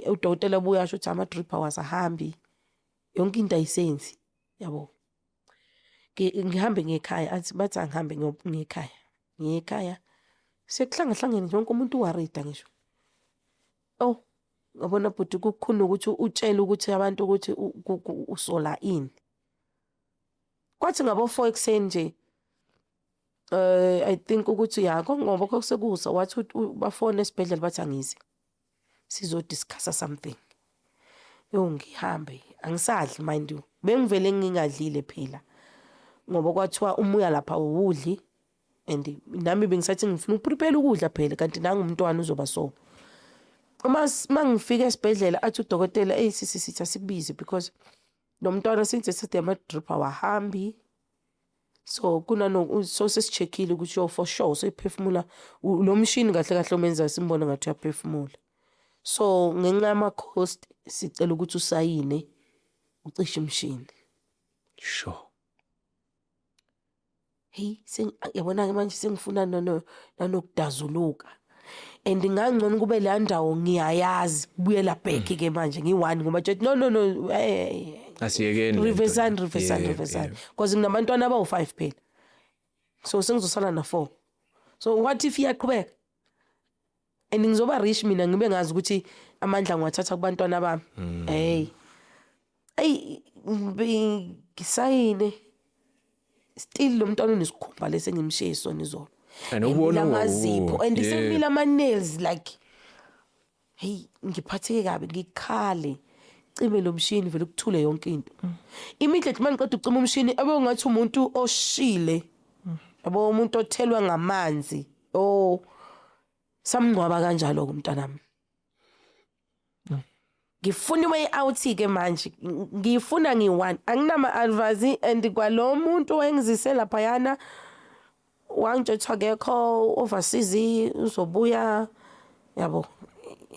Udokotela buyasho ukuthi ama drip hours ahambi. Yonke into ayisenzi. Yabo. Ngihambe ngekhaya athi bathi angihambe ngekhaya. Ngekhaya. Sekuhlangene nje wonke umuntu warida ngisho. Oh ngabona bhuti kukhona ukuthi utshela ukuthi abantu ukuthi usola ini kwathi ngabo 4 ekseni nje I think ukuthi yakho ngoba kusekusa wathi bafone esibhedlela bathi angize sizo discuss something ngihambe angisadli mind you bengivele ngingadlile phela ngoba kwathiwa umuya lapha uwudli and nami bengisathi ngifuna uprepare ukudla phela kanti nangu umntwana uzoba so mangifika esibhedlela athi udokotela sisi asikubize because lo mntwana since ama drip awahambi so so sesicheckile ukuthi for sure sephefumula lo mshini kahle umenza simbone ngathi uyaphefumula so ngenxa yama cost sicela ukuthi usayine ucishe umshini sure yabona ke manje sengifuna nanokudazuluka and ngangcono kube la ndawo ngiyayazi buyela back ke manje ngi1 ngoba no asiyekeni reverse because nginabantwana abawu5 phela so sengizosala na4 so what if iyaqhubeka and ngizoba rich mina ngibe ngazi ukuthi amandla ngiwathatha kubantwana bami ngisayine still lo mntwana unesikhumba lese ngimshiye sona izolo and ubona amazipho and sengimila ama nails like ngiphatheke kabi ngikhale cime lo mshini vele ukuthule yonke into immediately mangiqeda ucima umshini abe ungathi umuntu oshile yabo umuntu othelwa ngamanzi samngcwaba kanjalo kumntanami ngifuna way out ke manje ngifuna ngi1 anginama advice and kwalomuntu wengizise lapha yana wangitshela akekho overseas uzobuya yabo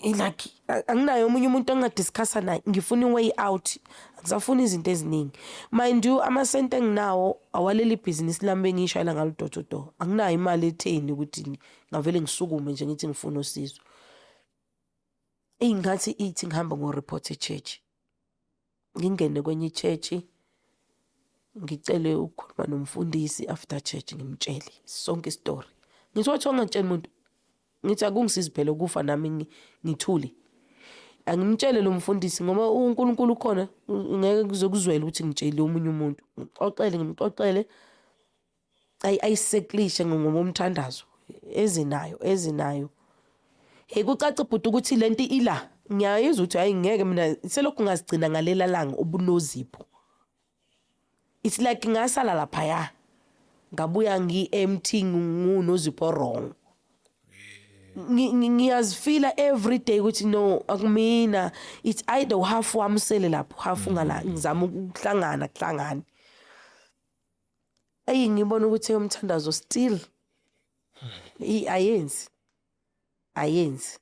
like anginayo omunye umuntu engadiscussa naye ngifuna way out akusafuna izinto eziningi mind you ama sente enginawo awaleli business lami engishayela ngalo door to door anginayo imali etheni ukuthi ngavele ngisukume nje ngithi ngifuna usizo ngathi ithi ngihamba ngo report church ngingene kwenye church ngicele ukukhuluma nomfundisi after church ngimtshele sonke istory ngithi wathi ongantshela umuntu ngithi akungisizi phela ukufa nami ngithule angimtshele lo mfundisi ngoba uNkulunkulu khona ngeke kuzokuzwela ukuthi ngitshele omunye umuntu ngimxoxele ayiseklishe ngoba umthandazo ezinayo kucaca bhuti ukuthi lento ila ngiyayizwa ukuthi hayi ngeke mina selokhu ngazigcina ngalela langa ubunozipho it's like ngasala lapha ya ngabuya ngi-empty ngunozipho wrong ngiyazifila every day ukuthi no akumina it's either half wamsele lapho half ngala ngizama ukuhlangana ngibona ukuthi umthandazo still ayenzi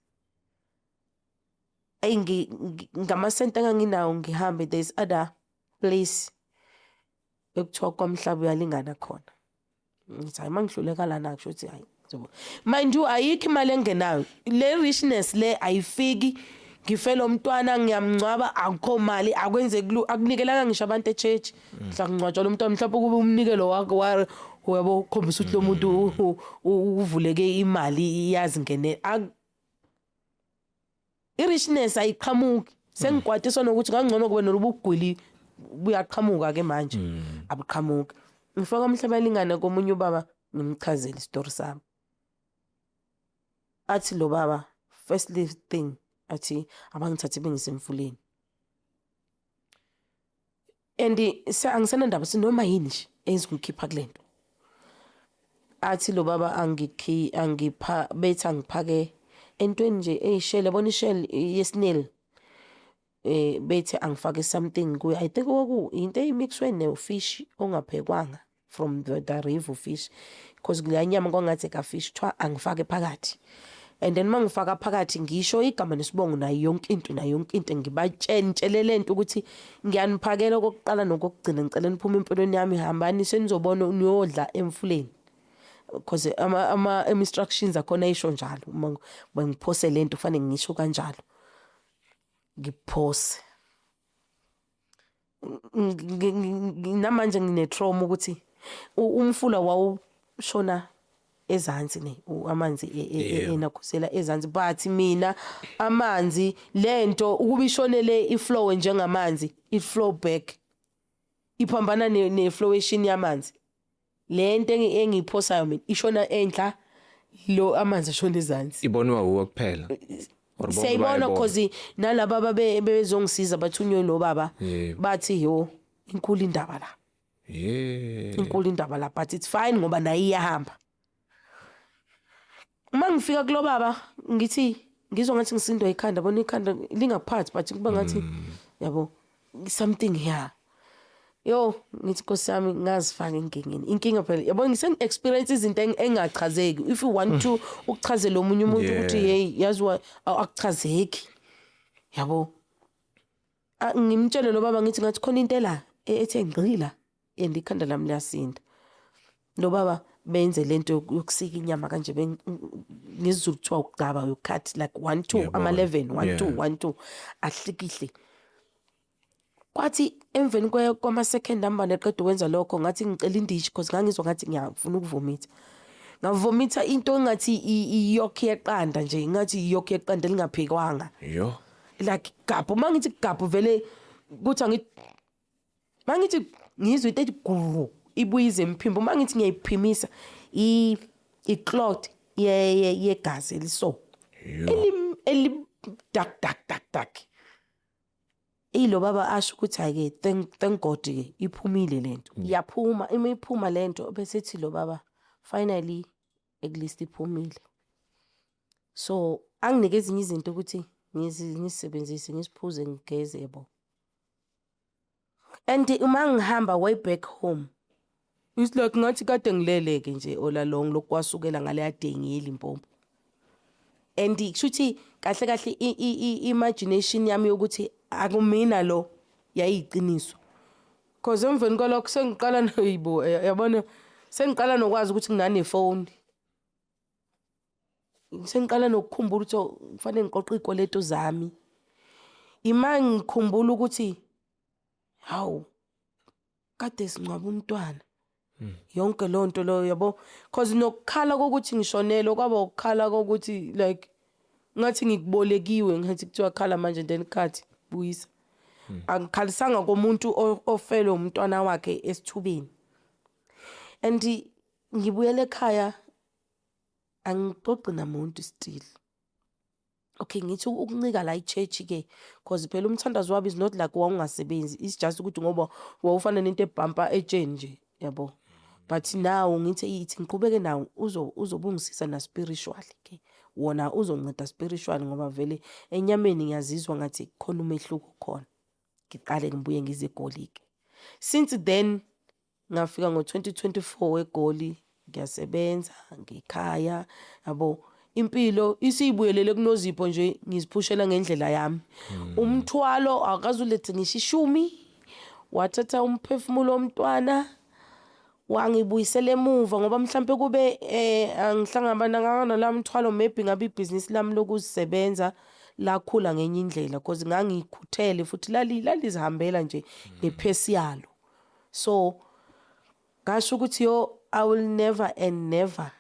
ngamasente nganginawo ngihambe there's other place ekuthiwa kwaMhlaba uyalingana khona ngithi hayi mangihluleka lana kusho ukuthi hayi mind you ayikho imali engenayo le richness le ayifiki ngifela umntwana ngiyamncwaba akukho mali akwenze akunikelanga ngisho abantu eChurch mhla ngcwatshwa lo mntwana mhlawumbe kube umnikelo wakho yabo ukhombisa ukuthi lo muntu uvuleke imali iyazi ngene i-richness ayiqhamuki Sengikwatiswa nokuthi ngangcono kube nolubugwili buyaqhamuka ke manje. Abuqhamuka. Ngifaka umhlaba lingana komunye ubaba ngimchazela istory sami. Athi lo baba first thing athi abangithathe bengisemfuleni. And angisena ndaba sinoma yini nje ezikungikhipha kulento. Athi lo baba angipha betha ngiphake entweni nje eyishell yabona ishell yesnail. Bethe angifake something kuyo. I think into eyimixwe ne fish ongaphekwanga from the river fish because kule nyama kwangathi ka fish thwa angifake phakathi. And then mangifaka phakathi ngisho igama nesibongo nayo yonke into ngibatshelele lento ukuthi ngiyaniphakela okokuqala nokugcina ngicela niphume empilweni yami hambani senizobona uniyodla emfuleni because ama instructions akhona isho njalo uma ngiphose lento kufanele ngisho kanjalo ngiphose namanje ngine trauma ukuthi umfula wawushona ezansi ne amanzi enakhusela ezansi but mina amanzi lento ukuba ishonele iflow njengamanzi it flow back iphambana ne flowation yamanzi lento engiphosayo mina ishona enhla lo amanzi ashona ezansi ibonwa uwe kuphela sayibona cause nalaba bezongisiza bathunywe lo baba bathi yo inkulu indaba la inkulu indaba la but it's fine ngoba nayi iyahamba. Uma ngifika kulo baba ngithi ngizwa ngathi ngisindwa ikhanda bona ikhanda lingaphathi but kuba ngathi yabo something here yo ngithi nkosami ngazifaka enkingeni inkinga phela yabo ngisen experience izinto engachazeki if you want to ukuchazela omunye umuntu ukuthi hey yazwa akuchazeki yabo ngimtshele lo baba ngithi ngathi khona into la ethe ngqila and ikhanda lami liyasinda lo baba benze lento yokusika inyama kanje ngizizulu kuthiwa ukugcaba yokucut like 1 2 ama 11 1 2 1 2 ahlikihle kwathi emveni kwama second number neqeda ukwenza lokho ngathi ngicela indishi because ngangizwa ngathi ngiyafuna ukuvomita ngavomita into engathi iyokhi yeqanda nje ngathi iyokhi yeqanda lingaphekwanga yo like gapho mangithi gapho vele kuthi mangithi ngizwe into guru ibuyize imphimbo mangithi ngiyayiphimisa i-clot yegazi eliso eli dak ilo baba asho ukuthi ake thank God ke iphumile lento yaphuma iphuma lento bese ethi lo baba finally at least iphumile so anginike ezinye izinto ukuthi ngisebenzise ngisiphuze ngigeze yebo and uma ngihamba way back home it's like ngathi kade ngileleke nje all along lokwasukela ngale yade ngiyilimpompo and kushuthi kahle imagination yami yokuthi akumina lo yayiqiniso because emveni kwalokho sengiqala noyibo yabona sengiqala nokwazi ukuthi nginane phone sengiqala nokukhumbula ukuthi kufanele ngiqoqe ikweleto zami imanje ngikhumbula ukuthi hawu kade singcwaba umntwana yonke lonto lo yabo because nokukhala kokuthi ngishonele kwaba ukukhala kokuthi like ngathi ngikubolekiwe ngathi kuthiwa khala manje then khathi buyisa angikhalisanga komuntu ofele umntwana wakhe esithubeni and ngibuyele ekhaya angixoxi namuntu still okay ngithi ukuncika la ichurch ke because phela umthandazo wabo is not like wawungasebenzi it's just ukuthi ngoba wawufana nento ebhampa etsheni nje yabo but now ngithi ithi ngiqhubeke nawo uzobungisisa na spiritually ke wona uzonceda spiritually ngoba vele enyameni ngiyazizwa ngathi khona umehluko khona ngiqale ngibuye ngizegolike since then ngafika ngo2024 eGoli ngiyasebenza ngikhaya yabo impilo isibuyelele kunozipho nje ngiziphushela ngendlela yami umthwalo akazulethe ngishishumi wathatha umphefumulo womntwana wangibuyisela emuva ngoba mhlambe kube angihlangabana la mthwalo maybe ngabe ibusiness lami lokuzisebenza lakhula ngenye indlela because ngangikhuthele futhi lalizihambela nje nephesi yalo so ngasho ukuthi yo I will never and never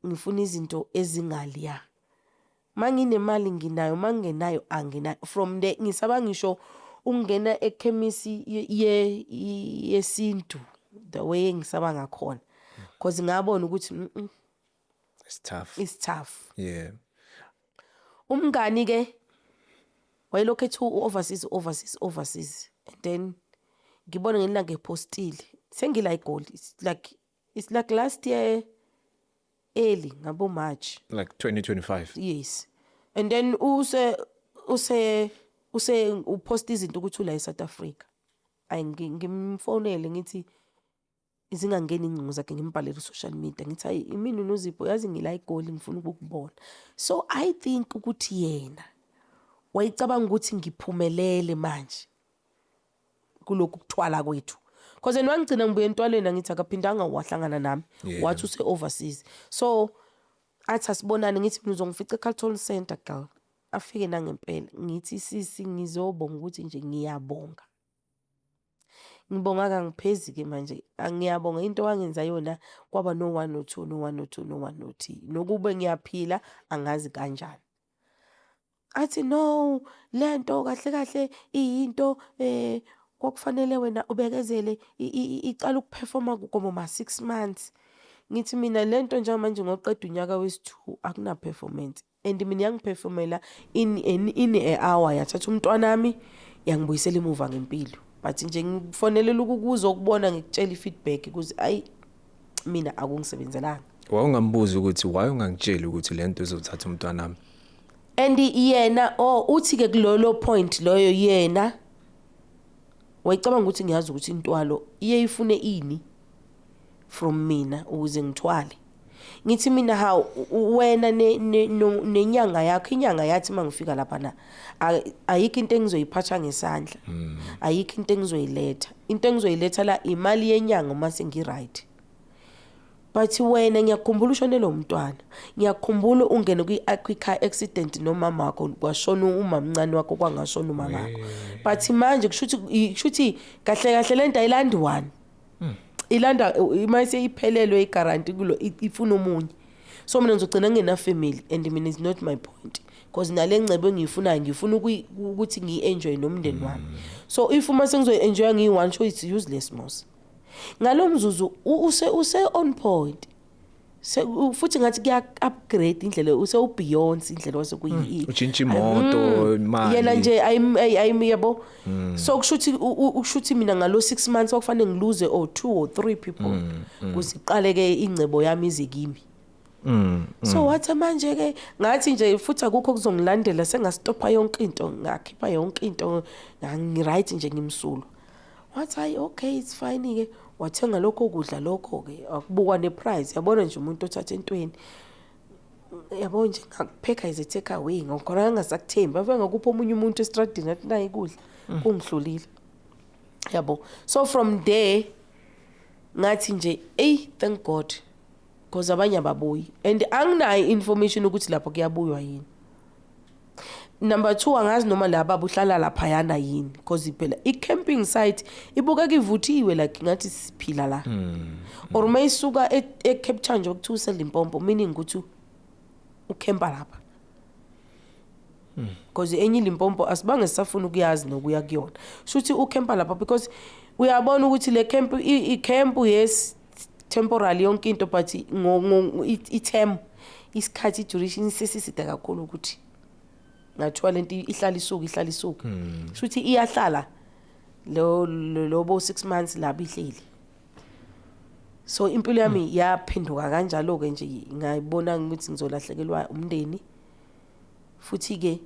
ngifuna izinto ezingaliya manginemali nginayo mangenayo anginayo from there ngisaba ngisho ungena ekhemisi yesintu the way ngisaba ngakhona because ngabona ukuthi it's tough yeah umngani ke wayelokhu ethi overseas and then ngibona ngelina ngepostile sengila igoli it's like last year early ngabo March like 2025 yes and then use upost izinto ukuthi ula eSouth Africa ngimfonele ngithi izingangeni ingcingo zakhe ngimbhalele social media ngithi hayi imini noZipho yazi ngila igoli ngifuna ukukubona so I think ukuthi yena wayicabanga ukuthi ngiphumelele manje kulokhu kuthwala kwethu because wangigcina ngibuye entwaleni ngithi akaphindanga wahlangana nami wathi use overseas so athi asibonane ngithi mina uzongifica eCarlton Center girl afike nangempela ngithi sisi ngizobonga ukuthi nje ngiyabonga ngibonga kangiphezi ke manje angiyabonga into wangenza yona kwaba no 102 no 102 no 103 nokube ngiyaphila angazi kanjani athi no lento kahle into kokufanele wena ubekezele icala ukuperforma kuma 6 months ngithi mina lento njengamanje ngoqeda unyaka wesi2 akuna performance and mina yangiperformela in a hour yathatha umntwana nami yangibuyisela emuva ngempilo but nje ngifonelele ukukuzwa ukubona ngikutshela ifeedback ukuze ayi mina akungisebenzelanga wayengambuza ukuthi why ungangitsheli ukuthi lento izothatha umntwana nami and yena uthi ke kulolo point loyo yena wayicabanga ukuthi ngiyazi ukuthi intwalo iye ifune ini from mina ukuze ngithwale ngithi mina how wena nenyanga yakho inyanga yathi mangifika lapha na ayikho into engizoyiphatha ngesandla ayikho into engizoyiletha into engizoyiletha la imali yenyanga uma sengiright but wena ngiyakhumbula ushonele umntwana ngiyakhumbula ungene kwi-car accident nomama wakho kwashona umamncane wakho kwangashona umama wakho but manje kushuthi kahle lento ayilandi one ilanda imayise iphelelwe igaranti kulo ifuna umunye so mina ngizogcina ngena family and mina is not my point because nale ngcebo engiyifunayo ngifuna ukuthi ngienjoy nomndeni wami so if uma sengizoenjoy ngiyi-one show it's useless mos ngalo mzuzu use on point futhi ngathi kuya-upgrade indlela use-ubeyonce indlela wasekuyi utshintsha imoto imali yena nje ayiyabo so kushuthi mina ngalo 6 months okufanele ngiluze or 2 or 3 people kuziqaleke ingcebo yami ize kimi so wathi manje ke ngathi nje futhi akukho kuzongilandela sengastopha yonke into ngakhipha yonke into ngiright nje ngimsulo wathi hayi okay it's fine ke wathenga lokho kudla lokho ke akubukwa neprice yabona nje umuntu othatha entweni yabona nje ngakupheka ize take away ngokhona ngasakuthemba ave ngakupha omunye umuntu estradini athi nayi kudla kungihlulile yabo so from there ngathi nje thank God because abanye ababuyi and anginayo information ukuthi lapho kuyabuywa yini number 2 angazi noma laba buhlala lapha yana yini because phela i-camping site ibuka kivuthiwe like ngathi siphila la or mayisuka eCape Town nje ukuthusa Limpopo meaning ukuthi ukhempa lapha because enye Limpopo asibange sisafuna ukuyazi nokuya kuyona shuthi ukhempa lapha because uyabona ukuthi le camp i-camp yes temporary yonke into but i-term isikhathi duration sesiside kakhulu ukuthi ngathiwa lento ihlala isuka futhi iyahlala lobo 6 months laba ihleli so impilo yami yaphenduka kanjalo ke nje ngayibona ukuthi ngizolahlekelwa umndeni futhi ke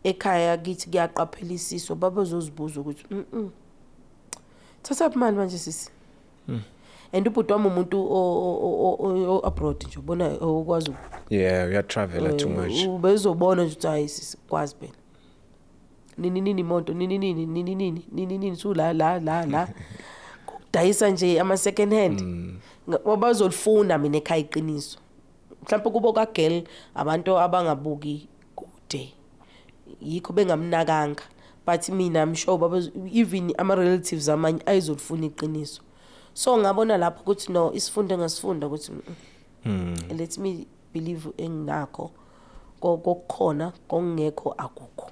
ekhaya kithi kuyaqaphela isiso babezozibuza ukuthi thatha imali manje sisi and ubhuti wami umuntu abroad nje ubona okwazi we are traveler too much ubezobona nje ukuthi hayi sikwazi phela nini imoto nini su la kudayisa nje ama second hand wabazolifuna mina ekhaya iqiniso mhlawumbe kubo ka girl abantu abangabuki kude yikho bengamnakanga but mina I'm sure even ama relatives amanye ayizolifuna iqiniso so ngabona lapho ukuthi no isifundo ngasifunda ukuthi let me believe enginakho kokukhona kongekho akukho.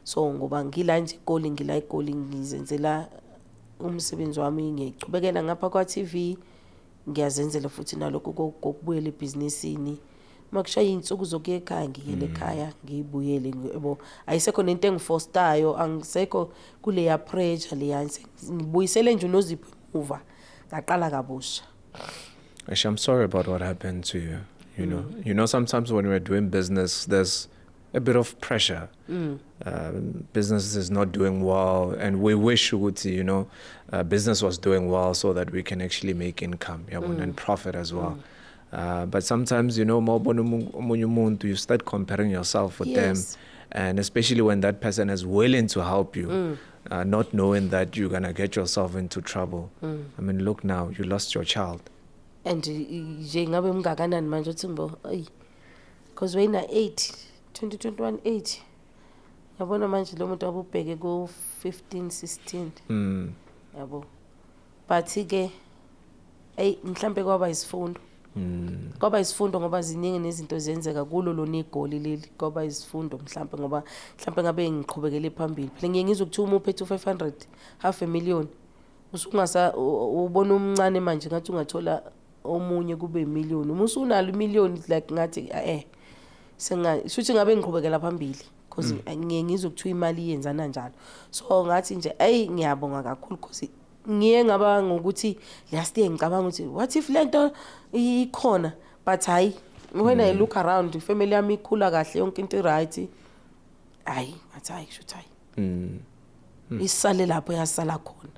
So ngoba ngila nje ngila ngizenzela umsebenzi wami ngiyichubekela ngapha kwa TV ngiyazenzela futhi nalokho kokubuyela ebhizinisini makushaya insuku zokuya ekhaya ngiyele ekhaya ngiyibuyele yebo ayisekho nento engifostayo angisekho kule ya pressure le ngibuyisele nje unozipho emuva ngaqala kabusha. Actually, I'm sorry about what happened to you. You know, sometimes when we're doing business, there's a bit of pressure. Business is not doing well, and we wish business was doing well so that we can actually make income and profit as well. But sometimes, you start comparing yourself with them, and especially when that person is willing to help you, not knowing that you're gonna get yourself into trouble. I mean, look now, you lost your child. And nje ngabe mngakanani manje uthi mbo because wena 2021 yabona manje lo muntu abubheke ku 15 16 yabo but ke mhlambe kwaba isifundo ngoba ziningi nezinto zenzeka kulo lo negoli leli kwaba isifundo mhlambe ngabe ngiqhubekele phambili phela ngiye ngizokuthi uma uphethe 500 $500,000 usungasa ubona umncane manje ngathi ungathola omunye kube 1,000,000 uma usunalo 1,000,000 like ngathi shuthi ngabe ngiqhubekela phambili because ngiye ngizokuthiwa imali iyenzana njalo so ngathi nje ngiyabonga kakhulu because ngiye ngaba ngokuthi last year ngicabanga ukuthi what if lento ikhona but hayi when I look around ifamily yami ikhula kahle yonke into right ngathi shuthi isale lapho yasala khona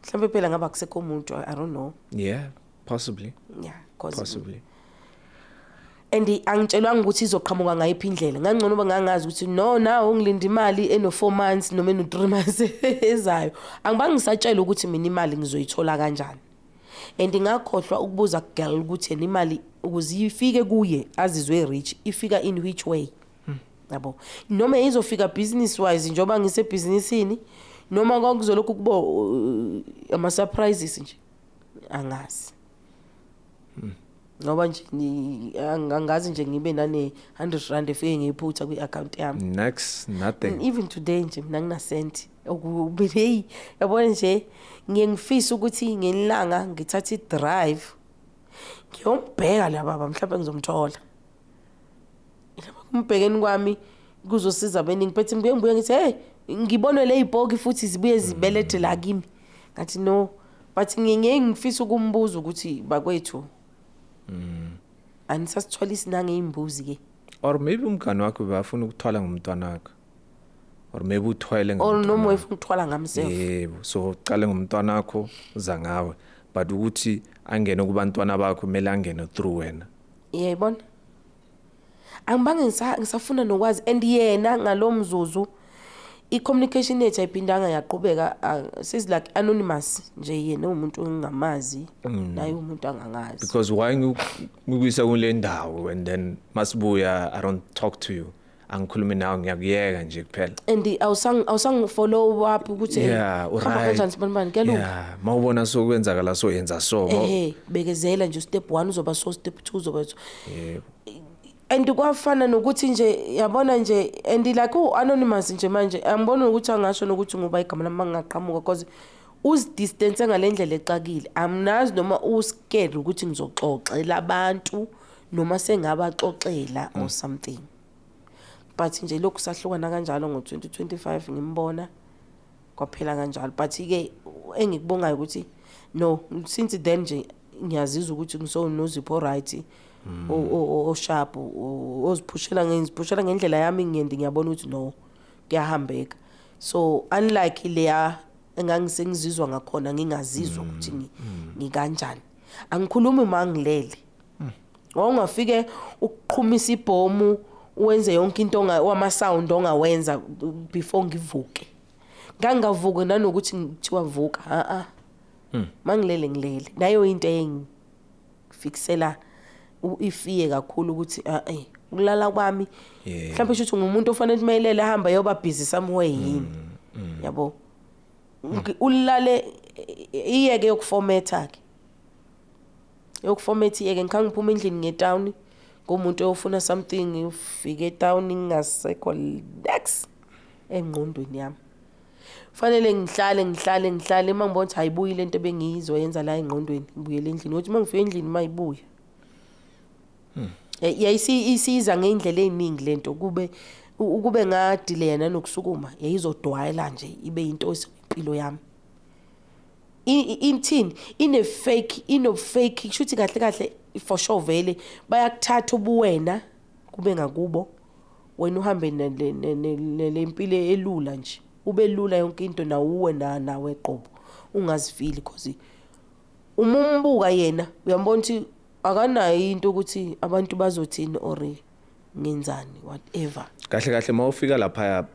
mhlambe phela ngaba kusekho umuntu I don't know. Yeah, possibly. Yeah, possibly. And angitshelwanga ukuthi izoqhamuka ngayiphi indlela ngangcono bangangazi ukuthi no now ngilinda imali eno 4 months noma eno 3 months ezayo angibangi ngisatshela ukuthi mina imali ngizoyithola kanjani and ngakhohlwa ukubuza girl ukuthi yena imali ukuze ifike kuye azizwe rich ifika in which way yabo noma izofika business wise njoba ngise businessini noma kokuzolokhu kubo ama surprises nje angazi ngoba nje angazi nje ngibe nane 100 rand efike ngiyiphutha kwi-account yami next nothing even today nje mina ngina sent okube yabona nje ngiyengifisa ukuthi ngelanga ngithatha i-drive ngiyombheka la baba mhlawumbe ngizomthola umbhekeni kwami kuzosiza beni ngiphethe ngibuye ngithi hey ngibonwe le ibhoki futhi zibuye zibelethe la kimi ngathi no but ngifisa ukumbuza ukuthi bakwethu anisasithwala isinange imbuzi ke or maybe umngane wakho bafuna ukuthwala ngomntwana wakho or maybe uthwele ngomntwana or noma ufuna ukuthwala ngamself yebo so uqale ngomntwana wakho uza ngawe but ukuthi angene kubantwana bakho kumele angene through wena yayibona angibange ngisafuna nokwazi and yena ngalomzuzu i-communication yethu ayiphindanga yaqhubeka says like anonymous nje yena umuntu engingamazi naye umuntu angangazi because why ngikuyisa kule ndawo and then masibuya I don't talk to you angikhulumi nawe ngiyakuyeka nje kuphela and awusang follow up ukuthi kanjani sibanibani kelunga mawubona sokwenzakala so yenza so bekezela nje step 1 uzoba so step 2 uzoba and kwafana nokuthi nje yabona nje and like anonymous nje manje angibona ukuthi angasho nokuthi ngoba igama lami ngaqhamuka because distance ngalendlela exakile amnazi noma scared ukuthi ngizoxoxela abantu noma sengabaxoxela or something but nje lokhu sahlukana kanjalo ngo2025 ngimbona kwaphela kanjalo but ke engikubongayo ukuthi no since then nje ngiyazizwa ukuthi ngisonozipho right o sharp oziphushela ngendlela yami ngiyabona ukuthi no kuyahambeka so unlike leya engangisengizizwa ngakhona ngingazizwa ukuthi ngikanjani angikhulumi mangilele ungafike ukuqhumisa ibhomu wenze yonke into wama sound ongawenza before ngivuke ngangavuke nanokuthi ngithiwa vuka mangilele ngilele nayo into engifiksela ifiye kakhulu ukuthi ukulala kwami mhlawumbe shothi ngumuntu ofanele umayelele ahamba yoba busy somewhere yini yabo ulale iyeke yokuformatha ke yokuformat iyeke ngikhanga ngiphuma endlini ngetown kumuntu ofuna something ufike town ngingasekho next engqondweni yami fanele ngihlale mangibona ukuthi hayibuyile into bengiyizoyenza la engqondweni ngibuyele endlini ukuthi mangifika endlini mayibuya isiza ngeindlela eziningi lento kube ngadelay nanokusukuma yayizodwayela nje ibe into esimpilo yami imthini ino fake kushuthi kahle for sure vele bayakuthatha ubuwena kube ngakubo wena uhambe lempilo elula nje ube lula yonke into nawuwe nawe qobo ungazifili because umumbuka yena uyambona ukuthi akanayo into ukuthi abantu bazothini or ngenzani whatever kahle mawufika lapha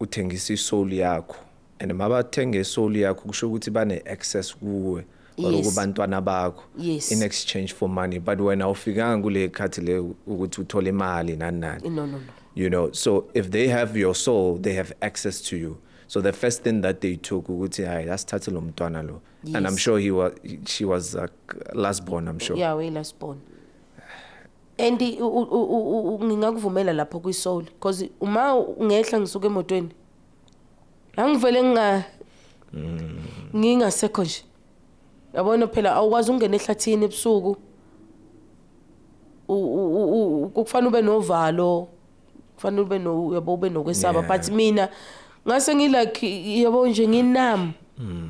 uthengisa isoul yakho and mabathenga isoul yakho kusho ukuthi bane access kuwe okubantwana bakho in exchange for money but wena ufikanga kule khathi le ukuthi uthole imali nani no you know so if they have your soul they have access to you so the first thing that they took ukuthi hayi asithathe lo mntwana lo and I'm sure she was last born I'm sure yeah we last born and ngingakuvumela lapho kwisoul because uma ungehla ngisuka emotweni angivele ngingasekho nje yabona phela awukwazi ungena ehlathini ebusuku kufanele ube novalo kufanele ube nokwesaba but mina ngase ngilike yabo nje nginami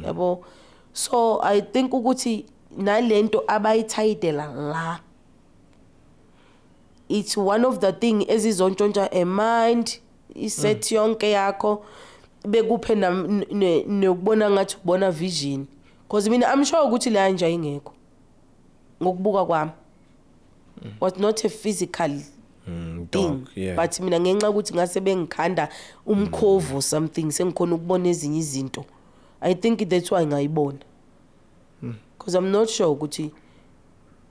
yabo so I think ukuthi nalento abayithayidela la it's one of the thing ezizontshontsha a mind iset yonke yakho bekuphe nokubona ngathi ubona vision because mina I'm sure ukuthi la nje ingekho ngokubuka kwami was not a physical thing but mina ngenxa ukuthi ngase bengikhanda umkhovo something sengikhona ukubona ezinye izinto I think that's why ngayibona because I'm not sure ukuthi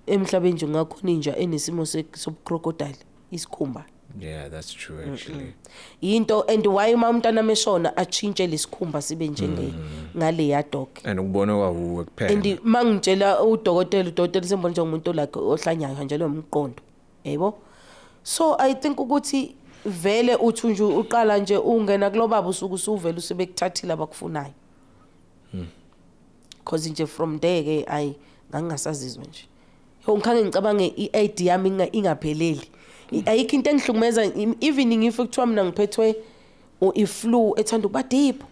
emhlabeni nje ngakhona inja enesimo sobucrocodile isikhumba yeah that's true actually into and why umntana meshona achintshe lesikhumba sibe njenge ngale ya dog and ukubona kwawo kuphela and mangitshela udokotela sembona njengomuntu like ohlanyayo njalo umqondo yebo so I think ukuthi vele uthi nje uqala nje ungena kulobaba usuku usuvela usebekuthathile abakufunayo because nje from there ke ngangasazizwa nje ngikhange ngicabange iID yami ingapheleli ayikho into engihlukumeza even ngifike kuthiwa mina ngiphethwe iflu ethanda ukuba deep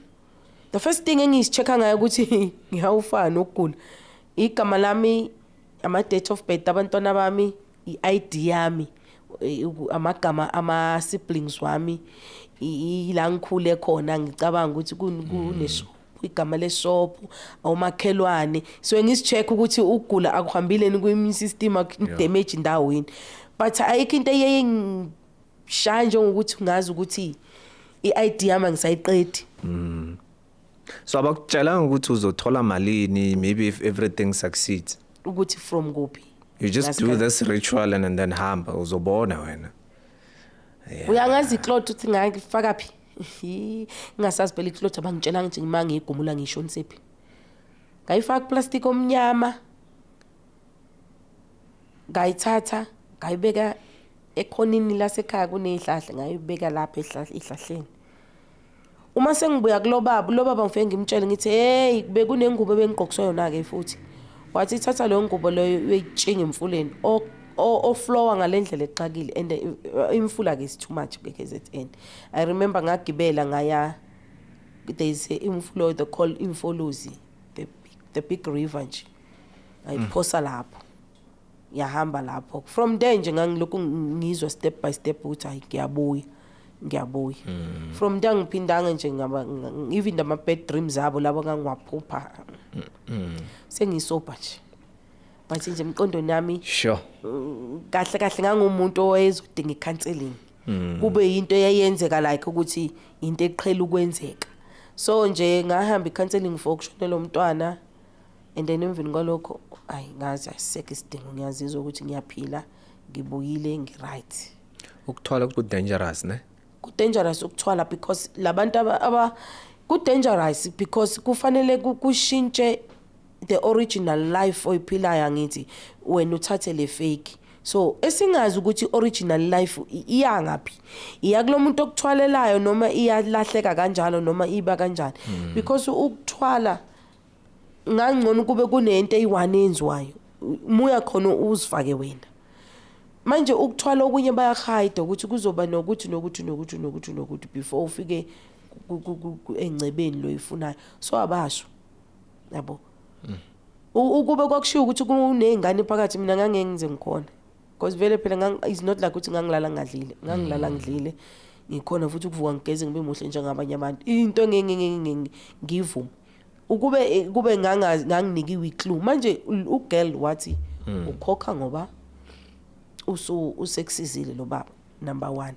the first thing engisichecka ngayo ukuthi ngiyawufana ukugula igama lami ama date of birth abantwana bami iID yami amagama ama siblings wami ila ngikhule khona ngicabanga ukuthi kunesho igama leshop awumakhelwane so ngisicheck ukuthi ukugula akuhambile kwi system damage indaweni but ayikho into eyengishaya ngokuthi ngazi ukuthi iID yami ngisayiqedi so abakutshela ukuthi uzothola malini maybe if everything succeeds ukuthi from kuphi you just do this ritual and then hamba uzobona wena uyangazi icloth uthi ngifaka phi ngingasazi phela icloth abangitshela ngithi ngimanga igumula ngisho nsiphi ngayifaka plastic omnyama ngayithatha ngayibeka ekhonini lasekhaya kunezihlahla ngayibeka lapha ehlahleni uma sengibuya lo baba ngifike ngimtshele ngithi hey kube kunengubo bengiqoqiswa yona ke futhi wathi thatha lo ngubo lo uyitshinga emfuleni o flower ngalendlela exakile and imfula ke is too much KZN I remember ngagibela ngaya there is imfulo the call Imfolozi the big river nje ayiphosa lapho yahamba lapho from there nje ngangilokhu ngizwa step by step ukuthi hayi ngiyabuya from there ngiphindanga nje ngaba even the bad dreams zabo labo ngangiwaphupha sengisopa nje but nje imqondo nami sure kahle ngangumuntu owayezodinga icounseling kube into eyayenzeka like ukuthi into eqhela ukwenzeka so nje ngahamba icounseling for ukushonela umntwana and then emveni kwalokho ngazi aseke isidingo ngiyazizwa ukuthi ngiyaphila ngibuyile ngiright ukuthwala ku dangerous ne ku dangerous ukuthwala because labantu aba ku dangerous because kufanele kushintshe the original life oyiphilayo ngithi wena uthathe le fake So esingazi ukuthi original life iya ngaphi, iya kulomuntu okuthwalelayo noma iyalahleka kanjalo noma iba kanjani, because ukuthwala ngangcono kube kunento eyi1 enziwayo muya khona uzifake wena. Manje ukuthwala okunye bayahide ukuthi kuzoba nokuthi before ufike engcebeni lo ifunayo, so abasho yabo. Ukube kwakushiwo ukuthi kunezingane phakathi, mina ngangeke ngize ngikhona, because vele phela is not like ukuthi ngangilala ngidlile ngikhona futhi ukuvuka ngigeze ngibe muhle njengabanye abantu, into ngivuma kube nganginikiwe iclue. Manje ugirl wathi ukhokha ngoba usekusizile lo baba, number 1.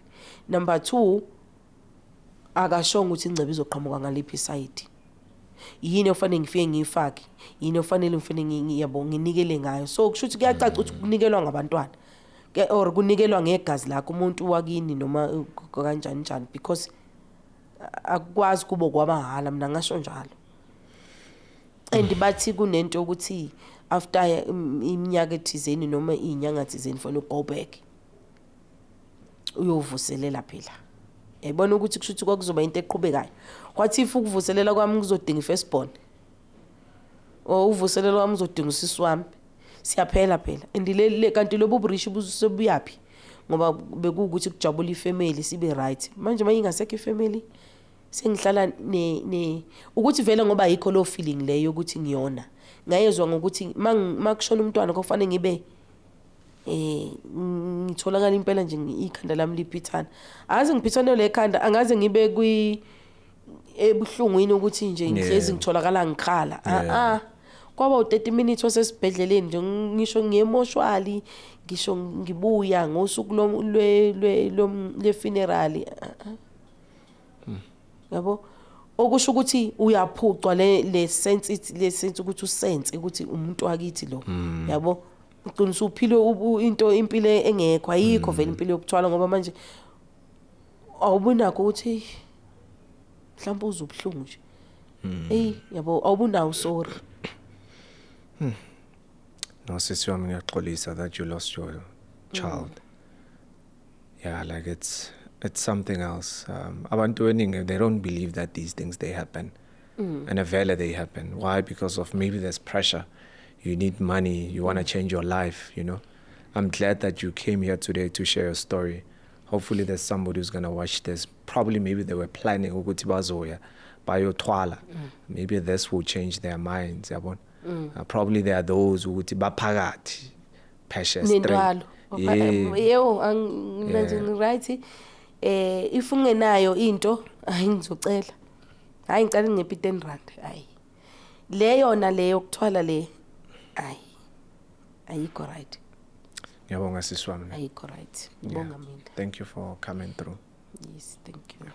Number 2, akashonga ukuthi ingcebe izoqhamuka ngaliphi side, yini ofanele ngifike ngiyifake, yini ofanele ngiyabo nginikele ngayo. So kusho ukuthi kuyacaca ukuthi kunikelwa ngabantwana or kunikelwa ngegazi lakho umuntu wakini noma kanjani, because akwazi kubo kwamahala, mina ngasho njalo. And bathi kunento ukuthi after iminyaka ethizeni noma izinyanga thizeni for go back uyovuselela phela. Yabona ukuthi kusho ukuthi kwakuzoba into eqhubekayo. Kwathi if ukuvuselela kwami kuzodinga firstborn o uvuselela kwami uzodinga usisi wami, siyaphela phela. And le kanti lobo burishi busebuyapi ngoba bekuwukuthi kujabula ifamily sibe right. Manje mayingasekho ifamily sengihlala ukuthi vele ngoba yikho lo feeling leyo ukuthi ngiyona ngayezwa ngokuthi makushona umntwana kufanele ngibe ngitholakala impela nje ikhanda lami liphithana. Azi ngiphithane le khanda, angaze ngibe ebuhlungwini ukuthi nje ngihlezi ngitholakala ngikhala. Kwaba u30 minutes wasesibhedleleni nje, ngisho ngemoshwali, ngisho ngibuya ngosuku le funeral. Yabo okusho ukuthi uyaphucwa le sense ukuthi usense ukuthi umuntu wakithi lo, yabo uqinisa uphile impilo engekho, ayikho vele impilo yokuthwala ngoba manje awubonakho ukuthi mhlawumbe uzubuhlungu nje. Yabo awubunawo sorry. No, sisi wami ngiyaxolisa that you lost your child. Yeah, like it's something else. Abantu weningi, they don't believe that these things they happen. And vele they happen. Why? Because of maybe there's pressure. You need money, you want to change your life, you know. I'm glad that you came here today to share your story. Hopefully there's somebody who's going to watch this. Probably maybe they were planning ukuthi bazoya bayothwala. Maybe this will change their minds, yabona. Probably there are those ukuthi baphakathi pressure straight. Yebo angina right. If ungenayo into ngizocela. Hayi ngicela ngephi 10 rand. Hayi. Le yona leyo kuthwala le. Hayi. Ayikho right. Ngiyabonga sisi wami. Ayikho right. Ngibonga mina. Thank you for coming through. Yes, thank you.